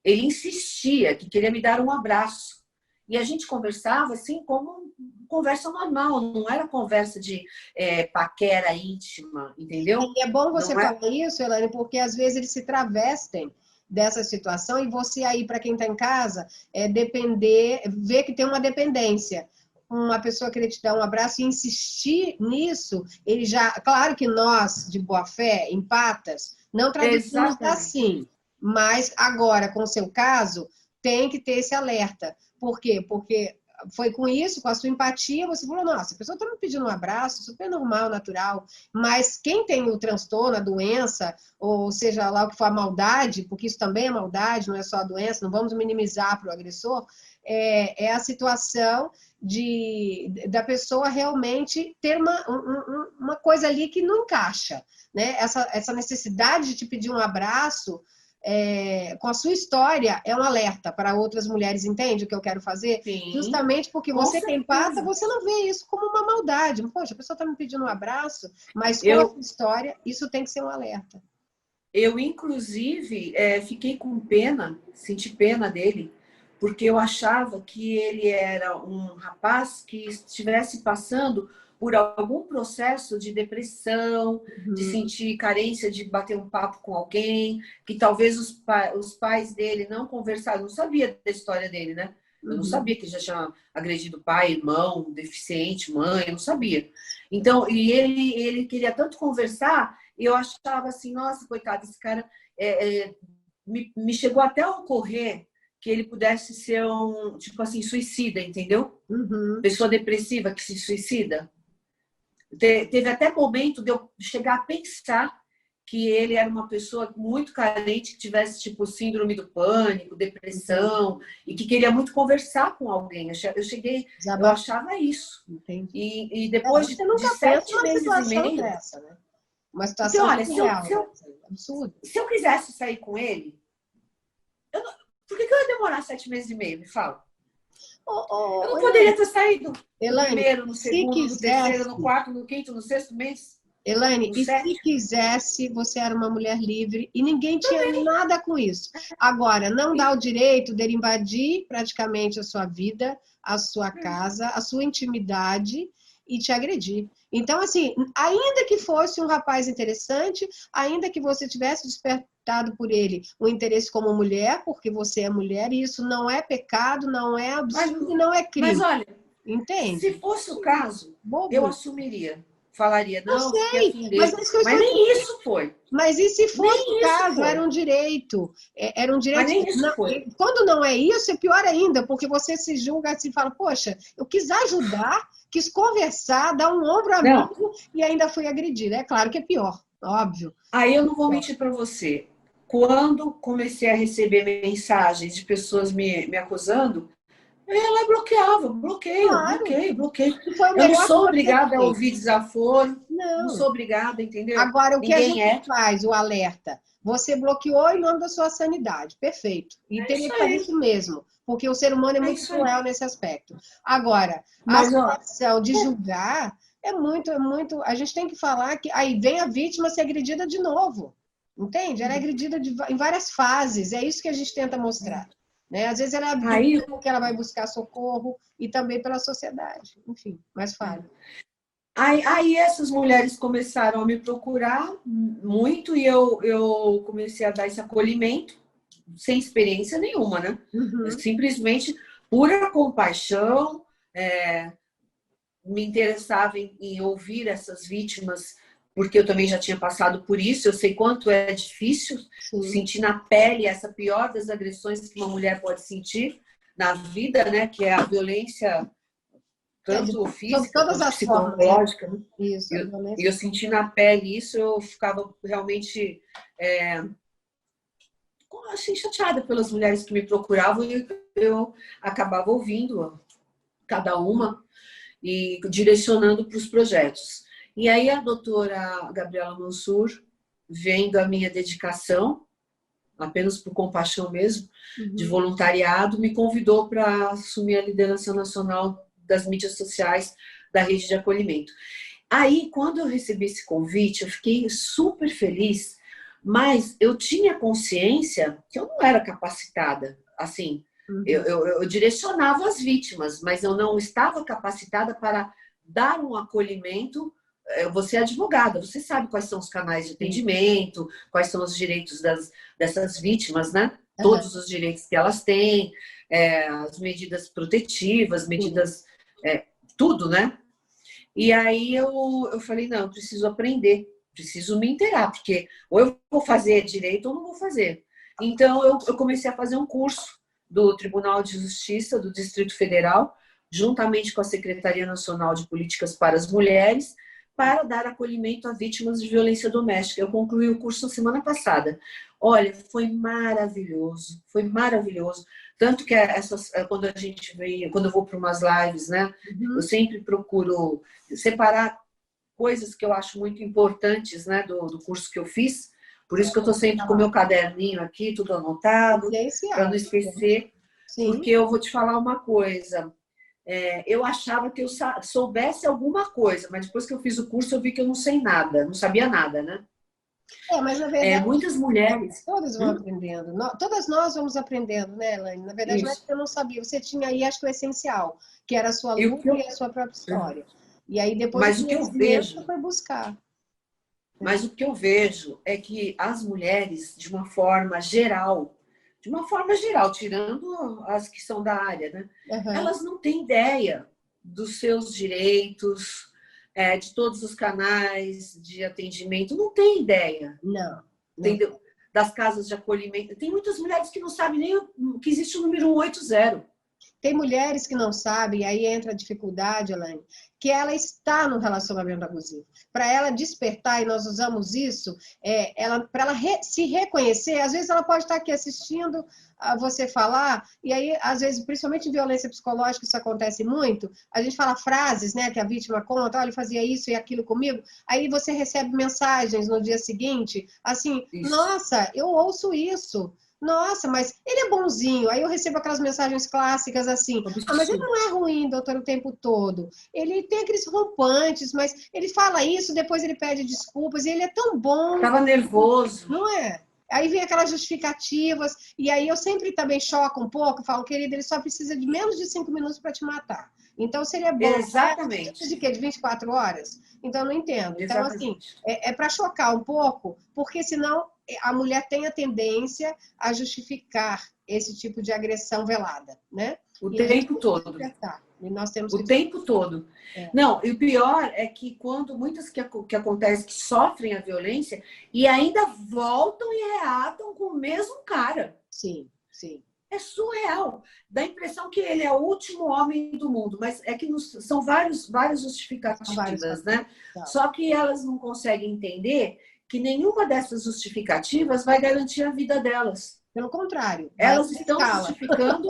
Ele insistia que queria me dar um abraço. E a gente conversava assim como conversa normal, não era conversa de paquera íntima, entendeu? E é bom você falar isso, Elaine, porque às vezes eles se travestem dessa situação e você aí, para quem está em casa, ver que tem uma dependência. Uma pessoa querer te dar um abraço e insistir nisso, ele já... Claro que nós, de boa fé, empatas, não traduzimos assim. Mas agora, com o seu caso, tem que ter esse alerta. Por quê? Porque foi com isso, com a sua empatia, você falou, nossa, a pessoa está me pedindo um abraço, super normal, natural, mas quem tem o transtorno, a doença, ou seja lá o que for a maldade, porque isso também é maldade, não é só a doença, não vamos minimizar para o agressor, é a situação da pessoa realmente ter uma coisa ali que não encaixa, né? Essa necessidade de te pedir um abraço, com a sua história, é um alerta para outras mulheres, entende o que eu quero fazer? Sim, justamente porque você que empata, você não vê isso como uma maldade. Poxa, a pessoa está me pedindo um abraço, mas com a sua história, isso tem que ser um alerta. Eu, inclusive, fiquei com pena, senti pena dele, porque eu achava que ele era um rapaz que estivesse passando por algum processo de depressão, de sentir carência de bater um papo com alguém, que talvez os pais dele não conversaram, eu não sabia da história dele, né? Eu não sabia que ele já tinha agredido pai, irmão, deficiente, mãe, eu não sabia. Então, e ele queria tanto conversar, e eu achava assim, nossa, coitado, esse cara me chegou até a ocorrer que ele pudesse ser um, tipo assim, suicida, entendeu? Pessoa depressiva que se suicida. Teve até momento de eu chegar a pensar que ele era uma pessoa muito carente, que tivesse tipo síndrome do pânico, depressão, e que queria muito conversar com alguém. Eu achava isso. E depois de 7 meses e meio... Dessa, né? Uma situação absurda. Se eu quisesse sair com ele, por que eu ia demorar 7 meses e meio? Me fala. Eu não poderia ter saído no primeiro, no segundo, no terceiro, no quarto, no quinto, no sexto mês. Elaine, e se quisesse, você era uma mulher livre e ninguém tinha nada com isso. Agora, não dá o direito dele invadir praticamente a sua vida, a sua casa, a sua intimidade e te agredir. Então, assim, ainda que fosse um rapaz interessante, ainda que você tivesse despertado por ele o interesse como mulher, porque você é mulher, e isso não é pecado, não é absurdo e não é crime. Mas olha, entende? Se fosse o caso, eu assumiria. Falaria, não, sei, afim dele. Mas nem isso foi. Mas e se fosse o caso? Era um direito. Era um direito. Mas nem isso foi. Quando não é isso, é pior ainda, porque você se julga assim e fala, poxa, eu quis ajudar, quis conversar, dar um ombro amigo e ainda fui agredida. É claro que é pior, óbvio. Aí eu não vou mentir para você. Quando comecei a receber mensagens de pessoas me acusando, Ela bloqueava, bloqueio, Claro. bloqueio, bloqueio. E foi o Eu não melhor que sou você obrigada a fez. ouvir desaforo, não Não. sou obrigada, entendeu? Agora, o que a Ninguém gente é. faz, o alerta? Você bloqueou em nome da sua sanidade, perfeito. E É teria isso que fazer aí, isso mesmo, porque o ser humano é é muito isso aí. cruel nesse aspecto. Agora, a Mas, ó, situação de julgar é muito. A gente tem que falar que aí vem a vítima ser agredida de novo. Entende? Ela é agredida em várias fases, é isso que a gente tenta mostrar. Né? Às vezes ela é aí agredida porque ela vai buscar socorro e também pela sociedade. Enfim, mas fale. Aí essas mulheres começaram a me procurar muito e eu comecei a dar esse acolhimento sem experiência nenhuma, né? Uhum. Simplesmente pura compaixão, me interessava em ouvir essas vítimas, porque eu também já tinha passado por isso, eu sei quanto é difícil Sim. sentir na pele essa pior das agressões que uma mulher pode sentir na vida, né? Que é a violência tanto Sob física todas quanto as formas, né? psicológica, né? Isso, E a eu violência. senti na pele isso, eu ficava realmente assim, chateada pelas mulheres que me procuravam e eu acabava ouvindo cada uma e direcionando para os projetos. E aí a doutora Gabriela Mansur, vendo a minha dedicação, apenas por compaixão mesmo, de Uhum. voluntariado, me convidou para assumir a liderança nacional das mídias sociais da rede de acolhimento. Aí, quando eu recebi esse convite, eu fiquei super feliz, mas eu tinha consciência que eu não era capacitada. Assim, Uhum. eu direcionava as vítimas, mas eu não estava capacitada para dar um acolhimento. Você é advogada, você sabe quais são os canais de Sim. atendimento, quais são os direitos dessas vítimas, né? Aham. Todos os direitos que elas têm, as medidas protetivas, Sim. medidas, tudo, né? E aí eu falei, não, eu preciso aprender, preciso me inteirar, porque ou eu vou fazer direito ou não vou fazer. Então eu comecei a fazer um curso do Tribunal de Justiça do Distrito Federal, juntamente com a Secretaria Nacional de Políticas para as Mulheres, para dar acolhimento a vítimas de violência doméstica. Eu concluí o curso na semana passada. Olha, foi maravilhoso, foi maravilhoso. Tanto que quando a gente vem, quando eu vou para umas lives, né, eu Uhum. sempre procuro separar coisas que eu acho muito importantes, né, do curso que eu fiz. Por isso que eu estou sempre Tá com o lá. meu caderninho aqui, tudo anotado, para não Essencial. esquecer. Sim. Porque eu vou te falar uma coisa. Eu achava que eu soubesse alguma coisa, mas depois que eu fiz o curso eu vi que eu não sei nada, não sabia nada, né? Mas na verdade, Muitas mulheres. todas vão aprendendo. Todas nós vamos aprendendo, né, Elaine? Na verdade, não é que Isso. eu não sabia. Você tinha aí, acho que o essencial, que era a sua E o que luta eu, e a sua própria história. E aí, depois, o mas o que eu conhecimento você vejo foi buscar. Mas o que eu vejo é que as mulheres, de uma forma geral, tirando as que são da área, né? Aham. Elas não têm ideia dos seus direitos, de todos os canais de atendimento, não têm ideia, Não, não. entendeu? Das casas de acolhimento. Tem muitas mulheres que não sabem nem que existe o número 180. Tem mulheres que não sabem, e aí entra a dificuldade, Elaine, que ela está no relacionamento abusivo. Para ela despertar, e nós usamos isso, para ela se reconhecer, às vezes ela pode estar aqui assistindo a você falar, e aí, às vezes, principalmente em violência psicológica, isso acontece muito, a gente fala frases, né, que a vítima conta, olha, ele fazia isso e aquilo comigo, aí você recebe mensagens no dia seguinte, assim, Isso. nossa, eu ouço isso, nossa, mas ele é bonzinho. Aí eu recebo aquelas mensagens clássicas assim: ah, mas ele Absurdo. não é ruim, doutor, o tempo todo. Ele tem aqueles rompantes, mas ele fala isso, depois ele pede desculpas, e ele é tão bom, Estava nervoso. não é? Aí vem aquelas justificativas, e aí eu sempre também choco um pouco, falo, querido, ele só precisa de menos de 5 minutos para te matar. Então seria bom, né? Você precisa de Exatamente. quê? De 24 horas? Então eu não entendo. Então, assim, Exatamente. é para chocar um pouco, porque senão a mulher tem a tendência a justificar esse tipo de agressão velada, né? O E a gente tempo tem que todo. despertar. E nós temos O que tempo despertar. todo. É, Não, e o pior é que quando muitas que acontece que sofrem a violência e ainda voltam e reatam com o mesmo cara. sim, sim. É surreal. Dá a impressão que ele é o último homem do mundo, mas é que são várias São vários justificativas, fatores. né? Então, Só que elas não conseguem entender que nenhuma dessas justificativas vai garantir a vida delas. Pelo contrário, Elas estão justificando.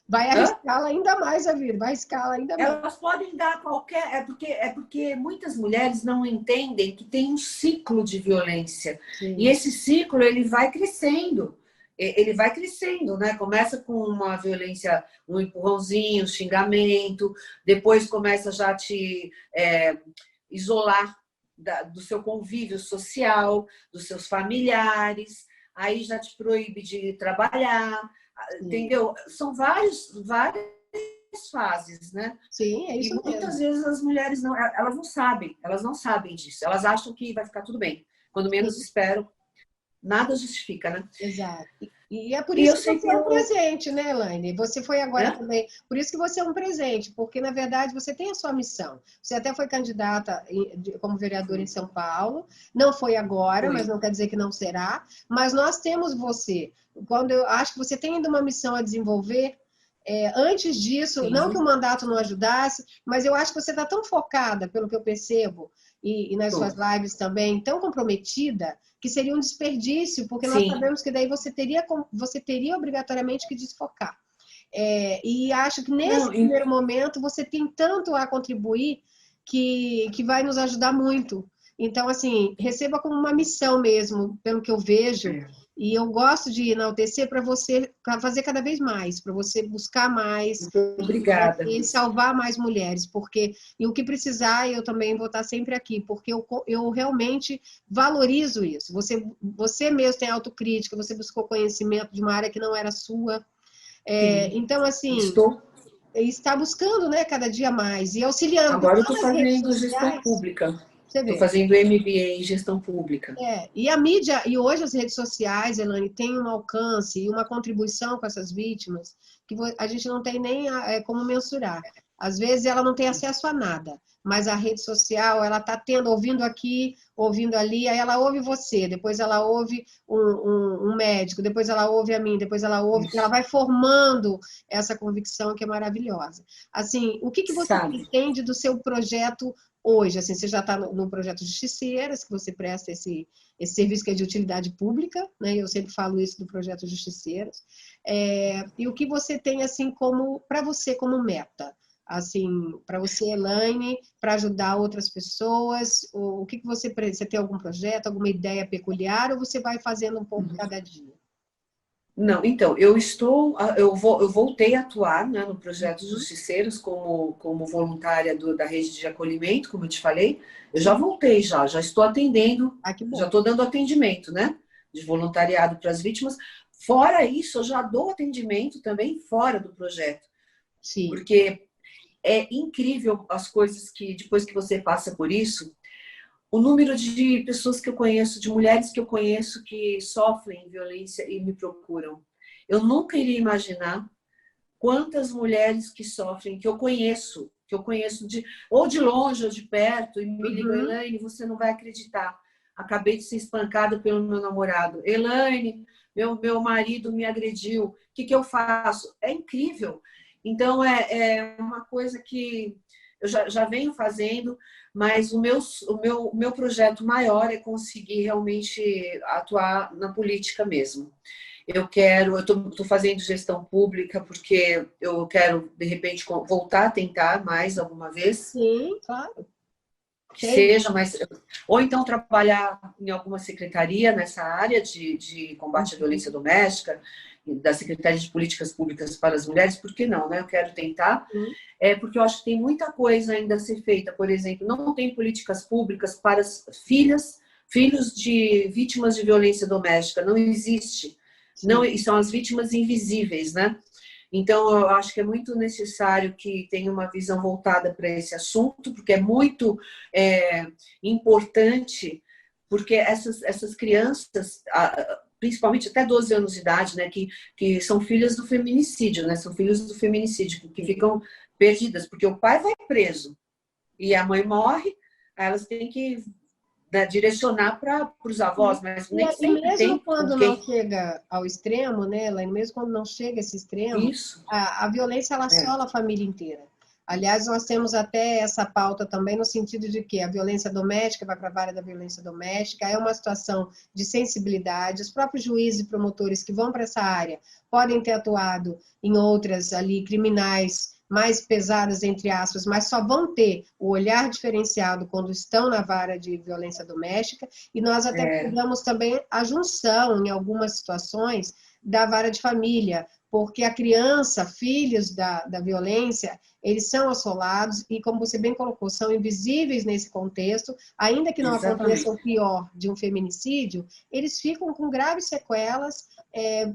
Vai arriscá-la ainda mais a vida, vai arriscá-la ainda mais. Elas podem dar qualquer... É porque muitas mulheres não entendem que tem um ciclo de violência. Sim. E esse ciclo, ele vai crescendo. Ele vai crescendo, né? Começa com uma violência, um empurrãozinho, um xingamento, depois começa já a te isolar do seu convívio social, dos seus familiares, aí já te proíbe de trabalhar, entendeu? São várias fases, né? Sim, é isso mesmo. E muitas vezes as mulheres elas não sabem disso, elas acham que vai ficar tudo bem. Quando menos esperam, nada justifica, né? Exato. E é por isso que você é um presente, né, Elaine? Você foi agora também. Por isso que você é um presente, porque, na verdade, você tem a sua missão. Você até foi candidata como vereadora em São Paulo. Não foi agora, mas não quer dizer que não será. Mas nós temos você. Quando eu acho que você tem ainda uma missão a desenvolver, antes disso, não que o mandato não ajudasse, mas eu acho que você está tão focada, pelo que eu percebo, e nas suas lives também, tão comprometida, que seria um desperdício, porque nós sabemos que daí você teria obrigatoriamente que desfocar. E acho que nesse primeiro momento você tem tanto a contribuir que vai nos ajudar muito. Então, assim, receba como uma missão mesmo, pelo que eu vejo, e eu gosto de enaltecer para você fazer cada vez mais, para você buscar mais. Obrigada. E salvar mais mulheres, porque e o que precisar, eu também vou estar sempre aqui, porque eu realmente valorizo isso. Você mesmo tem autocrítica, você buscou conhecimento de uma área que não era sua. Então, assim, está buscando, né, cada dia mais, e auxiliando. Agora eu estou fazendo gestão pública. Estou fazendo MBA em gestão pública. E a mídia, e hoje as redes sociais, Elaine, têm um alcance e uma contribuição com essas vítimas que a gente não tem nem como mensurar. Às vezes ela não tem acesso a nada, mas a rede social, ela está ouvindo aqui, ouvindo ali, aí ela ouve você, depois ela ouve um médico, depois ela ouve a mim, depois ela ouve, ela vai formando essa convicção que é maravilhosa. Assim, o que você entende do seu projeto hoje? Assim, você já está no projeto Justiceiras, que você presta esse serviço que é de utilidade pública, né? Eu sempre falo isso do projeto Justiceiras. E o que você tem, assim, para você como meta? Assim, para você, Elaine, para ajudar outras pessoas? O que você tem algum projeto, alguma ideia peculiar, ou você vai fazendo um pouco cada dia? Não, então, eu voltei a atuar, né, no projeto Justiceiros como voluntária da rede de acolhimento, como eu te falei. Eu já voltei, já estou atendendo, já estou dando atendimento, né, de voluntariado para as vítimas. Fora isso, eu já dou atendimento também fora do projeto. Sim. Porque é incrível as coisas que, depois que você passa por isso, o número de pessoas que eu conheço, de mulheres que eu conheço que sofrem violência e me procuram. Eu nunca iria imaginar quantas mulheres que sofrem, que eu conheço ou de longe ou de perto, e me ligam, Elaine, você não vai acreditar. Acabei de ser espancada pelo meu namorado. Elaine, meu marido me agrediu. O que eu faço? É incrível. Então, é uma coisa que eu já venho fazendo, mas o meu projeto maior é conseguir realmente atuar na política mesmo. Eu estou fazendo gestão pública porque eu quero, de repente, voltar a tentar mais alguma vez. Sim, claro. Que seja, mas ou então trabalhar em alguma secretaria nessa área de combate à violência doméstica, da Secretaria de Políticas Públicas para as Mulheres, por que não, né? Eu quero tentar, porque eu acho que tem muita coisa ainda a ser feita. Por exemplo, não tem políticas públicas para as filhos de vítimas de violência doméstica, não existe. Não, e são as vítimas invisíveis, né? Então, eu acho que é muito necessário que tenha uma visão voltada para esse assunto, porque é muito importante, porque essas crianças, principalmente até 12 anos de idade, né, que são filhas do feminicídio, né, são filhos do feminicídio, que ficam perdidas, porque o pai vai preso e a mãe morre, elas têm que direcionar para os avós, mas nem sempre mesmo tem quando não chega ao extremo, né, Elaine, mesmo quando não chega a esse extremo, a violência ela assola a família inteira. Aliás, nós temos até essa pauta também no sentido de que a violência doméstica vai para a vara da violência doméstica, é uma situação de sensibilidade, os próprios juízes e promotores que vão para essa área podem ter atuado em outras ali criminais mais pesadas, entre aspas, mas só vão ter o olhar diferenciado quando estão na vara de violência doméstica, e nós até pegamos também a junção, em algumas situações, da vara de família, porque a criança, filhos da violência, eles são assolados e, como você bem colocou, são invisíveis nesse contexto, ainda que não aconteça o pior de um feminicídio, eles ficam com graves sequelas,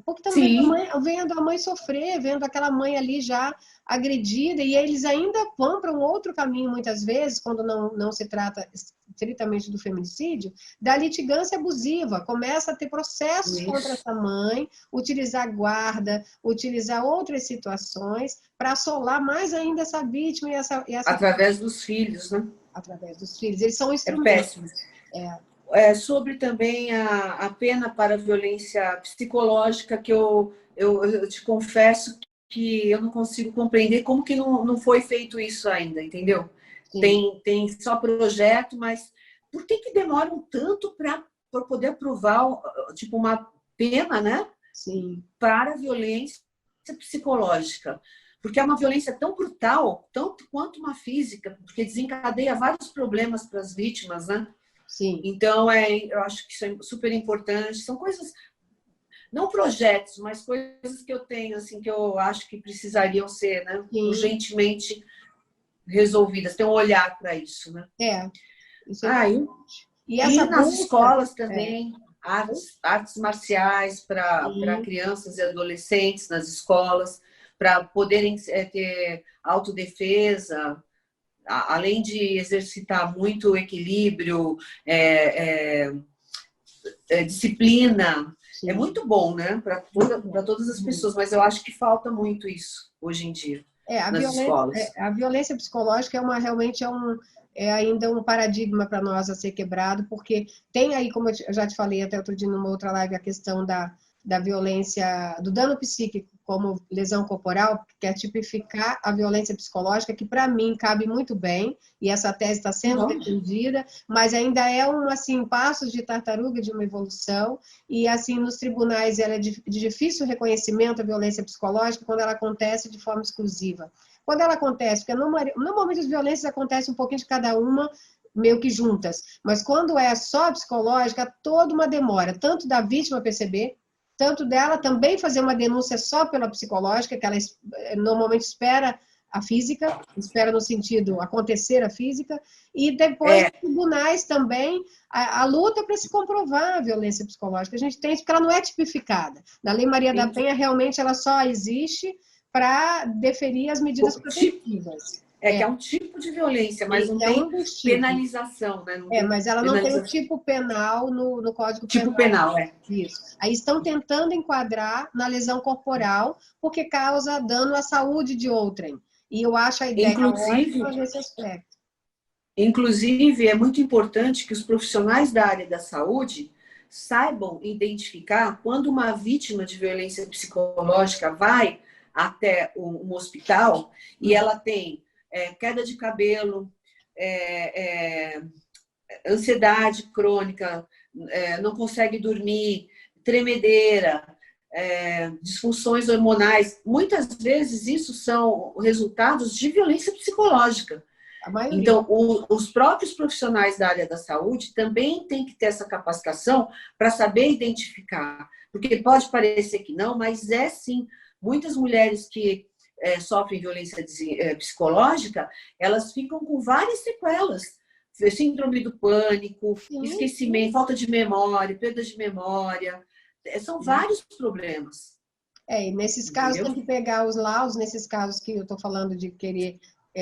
porque estão vendo a mãe sofrer, vendo aquela mãe ali já agredida, e eles ainda vão para um outro caminho, muitas vezes, quando não se trata estritamente do feminicídio, da litigância abusiva, começa a ter processos contra essa mãe, utilizar guarda, utilizar outras situações para assolar mais ainda essa vítima e essa através dos filhos, né? Através dos filhos. Eles são instrumentos. É péssimo. Sobre também a pena para a violência psicológica, que eu te confesso que eu não consigo compreender como que não foi feito isso ainda, entendeu? Tem só projeto, mas por que demoram tanto para poder aprovar tipo uma pena, né? Sim. Para a violência psicológica? Porque é uma violência tão brutal, tanto quanto uma física, porque desencadeia vários problemas para as vítimas, né? Sim. Então, eu acho que isso é super importante. São coisas, não projetos, mas coisas que eu tenho, assim, que eu acho que precisariam ser, né, urgentemente resolvidas. Ter um olhar para isso, né? Isso é e nas escolas também, artes marciais para crianças e adolescentes nas escolas, para poderem ter autodefesa, além de exercitar muito equilíbrio, disciplina. Sim. É muito bom, né, para todas as pessoas, mas eu acho que falta muito isso hoje em dia nas escolas. A violência psicológica realmente é ainda um paradigma para nós a ser quebrado, porque tem aí, como eu já te falei até outro dia numa outra live, a questão da violência, do dano psíquico como lesão corporal, que é tipificar a violência psicológica, que para mim cabe muito bem, e essa tese está sendo defendida, mas ainda é assim, passos de tartaruga de uma evolução, e assim, nos tribunais ela é de difícil reconhecimento a violência psicológica quando ela acontece de forma exclusiva. Quando ela acontece, porque normalmente as violências acontecem um pouquinho de cada uma, meio que juntas, mas quando é só psicológica, toda uma demora, tanto da vítima perceber, tanto dela também fazer uma denúncia só pela psicológica, que ela normalmente espera a física, espera no sentido acontecer a física, e depois os tribunais também, a luta para se comprovar a violência psicológica. A gente tem isso porque ela não é tipificada. Na Lei Maria da Penha, realmente, ela só existe para deferir as medidas protetivas. Que é um tipo de violência, mas não tem penalização, né? Mas ela não tem o tipo penal no Código Penal. Tipo penal, Isso. Aí estão tentando enquadrar na lesão corporal, porque causa dano à saúde de outrem. E eu acho a ideia ótima nesse aspecto. Inclusive, é muito importante que os profissionais da área da saúde saibam identificar quando uma vítima de violência psicológica vai até um hospital e ela tem queda de cabelo, ansiedade crônica, não consegue dormir, tremedeira, disfunções hormonais. Muitas vezes isso são resultados de violência psicológica. Então, os próprios profissionais da área da saúde também têm que ter essa capacitação para saber identificar. Porque pode parecer que não, mas é sim. Muitas mulheres que sofrem violência psicológica, elas ficam com várias sequelas. Síndrome do pânico, esquecimento, falta de memória, perda de memória. São vários problemas. E nesses casos tem que pegar os laudos, nesses casos que eu estou falando de querer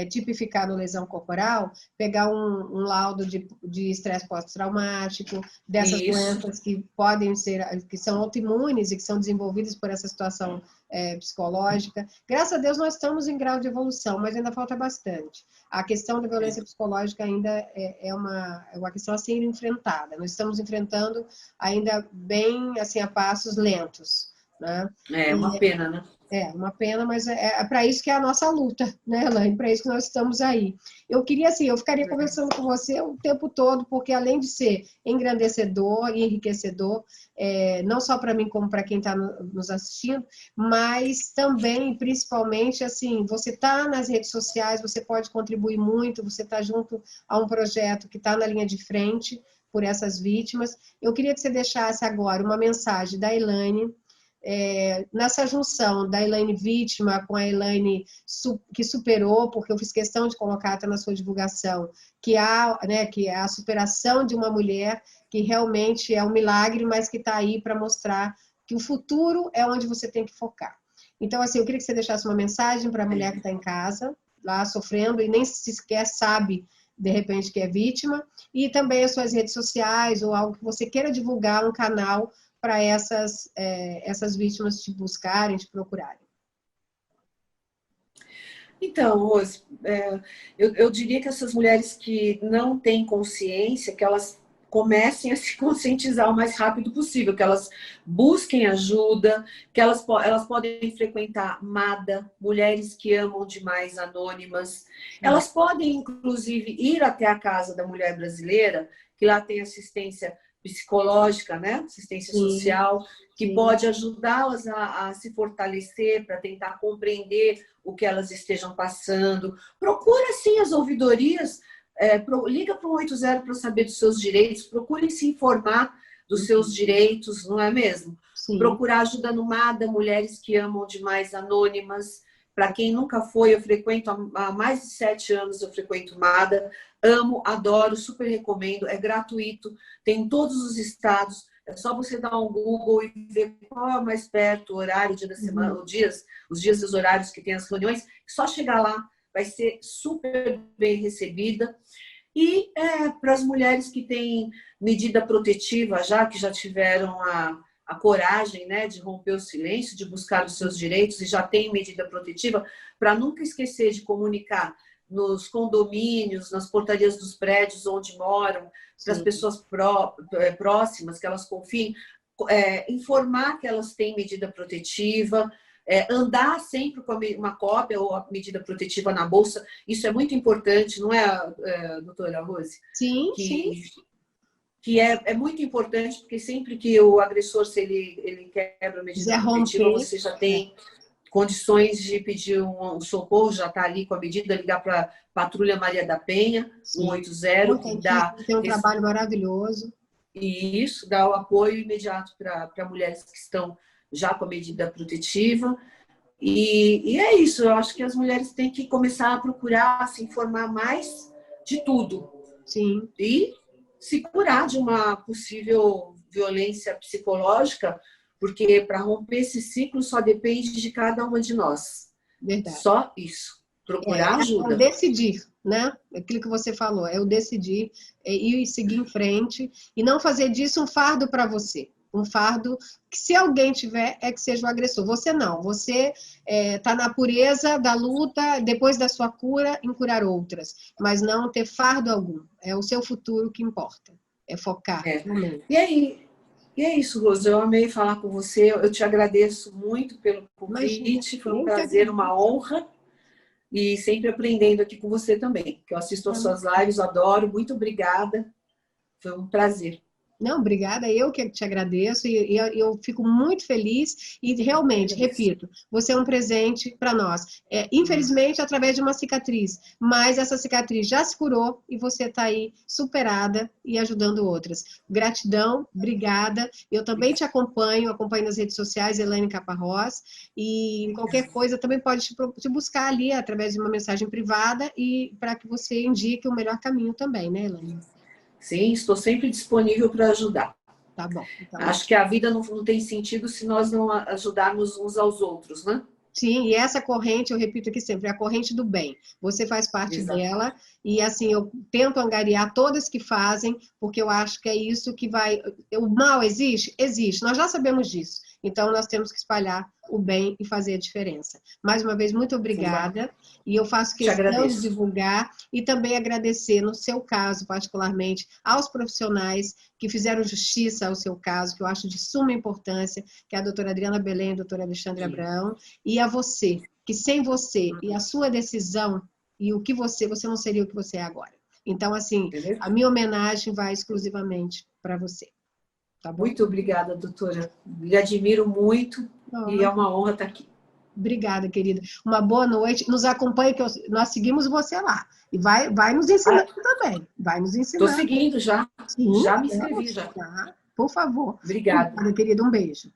tipificar no lesão corporal, pegar um laudo de estresse pós-traumático, dessas doenças que podem ser, que são autoimunes e que são desenvolvidas por essa situação psicológica. Graças a Deus nós estamos em grau de evolução, mas ainda falta bastante. A questão da violência psicológica ainda é uma questão a ser enfrentada. Nós estamos enfrentando ainda bem assim, a passos lentos. Né? Uma pena, né? É uma pena, mas é para isso que é a nossa luta, né, Elaine? Para isso que nós estamos aí. Eu queria, assim, eu ficaria conversando com você o tempo todo, porque além de ser engrandecedor e enriquecedor, não só para mim, como para quem está nos assistindo, mas também, principalmente, assim, você está nas redes sociais, você pode contribuir muito, você está junto a um projeto que está na linha de frente por essas vítimas. Eu queria que você deixasse agora uma mensagem da Elaine, nessa junção da Elaine vítima com a Elaine que superou, porque eu fiz questão de colocar até na sua divulgação, que é a superação de uma mulher que realmente é um milagre, mas que está aí para mostrar que o futuro é onde você tem que focar. Então, assim, eu queria que você deixasse uma mensagem para a mulher que está em casa, lá sofrendo, e nem sequer sabe, de repente, que é vítima, e também as suas redes sociais, ou algo que você queira divulgar, um canal para essas vítimas te buscarem, te procurarem. Então, Rose, eu diria que essas mulheres que não têm consciência, que elas comecem a se conscientizar o mais rápido possível, que elas busquem ajuda, que elas podem frequentar MADA, Mulheres que Amam Demais Anônimas. Elas podem, inclusive, ir até a Casa da Mulher Brasileira, que lá tem assistência psicológica, né? Assistência social, que pode ajudá-las a se fortalecer para tentar compreender o que elas estejam passando. Procura, sim, as ouvidorias, liga para o 180 para saber dos seus direitos, procure se informar dos seus direitos, não é mesmo? Sim. Procurar ajuda no MADA, Mulheres que Amam Demais Anônimas. Para quem nunca foi, eu frequento há mais de 7 anos, eu frequento MADA. Amo, adoro, super recomendo, é gratuito, tem em todos os estados. É só você dar um Google e ver qual é o mais perto, o horário, o dia da semana, os dias e os horários que tem as reuniões. Só chegar lá, vai ser super bem recebida. E para as mulheres que têm medida protetiva, que já tiveram a coragem, né, de romper o silêncio, de buscar os seus direitos e já têm medida protetiva, para nunca esquecer de comunicar nos condomínios, nas portarias dos prédios onde moram, para as pessoas próximas, que elas confiem, informar que elas têm medida protetiva, andar sempre com uma cópia ou a medida protetiva na bolsa. Isso é muito importante, não é, doutora Rose? Sim, sim. Que é muito importante, porque sempre que o agressor, se ele quebra a medida protetiva, você já tem condições de pedir um socorro, já está ali com a medida, ligar para a Patrulha Maria da Penha, 180, que dá... Tem um trabalho maravilhoso. E isso, dá o apoio imediato para mulheres que estão já com a medida protetiva. E é isso, eu acho que as mulheres têm que começar a procurar se informar mais de tudo. Sim. E se curar de uma possível violência psicológica, porque para romper esse ciclo só depende de cada uma de nós. Verdade. Só isso. Procurar ajuda. É o decidir, né? Aquilo que você falou, é o decidir e seguir em frente e não fazer disso um fardo para você. Um fardo que, se alguém tiver, que seja o agressor. Você não. Você está na pureza da luta, depois da sua cura, em curar outras. Mas não ter fardo algum. É o seu futuro que importa. É focar. E é isso, Rose. Eu amei falar com você. Eu te agradeço muito pelo convite. Foi um prazer, uma honra. E sempre aprendendo aqui com você também. Que eu assisto às suas lives, adoro. Muito obrigada. Foi um prazer. Não, obrigada, eu que te agradeço e eu fico muito feliz e realmente, repito, você é um presente para nós. Infelizmente, através de uma cicatriz, mas essa cicatriz já se curou e você está aí superada e ajudando outras. Gratidão, obrigada. Eu também te acompanho nas redes sociais, Elaine Caparrós, e qualquer coisa também pode te buscar ali através de uma mensagem privada e para que você indique o melhor caminho também, né, Elaine? Sim, estou sempre disponível para ajudar. Tá bom. Então... Acho que a vida não tem sentido se nós não ajudarmos uns aos outros, né? Sim, e essa corrente, eu repito aqui sempre, é a corrente do bem. Você faz parte dela e, assim, eu tento angariar todas que fazem, porque eu acho que é isso que vai... O mal existe? Existe, nós já sabemos disso. Então, nós temos que espalhar o bem e fazer a diferença. Mais uma vez, muito obrigada. E eu faço questão de divulgar e também agradecer, no seu caso, particularmente, aos profissionais que fizeram justiça ao seu caso, que eu acho de suma importância, que é a doutora Adriana Belém e a doutora Alexandre Abraão, e a você, que sem você e a sua decisão e o que você não seria o que você é agora. Então, assim, a minha homenagem vai exclusivamente para você. Tá bom? Muito obrigada, doutora. Lhe admiro muito e é uma honra estar aqui. Obrigada, querida. Uma boa noite. Nos acompanhe, que nós seguimos você lá. E vai nos ensinando também. Vai nos ensinando. Estou seguindo já. Sim, Já me inscrevi já. Tá. Por favor. Obrigada. Obrigada, querida. Um beijo.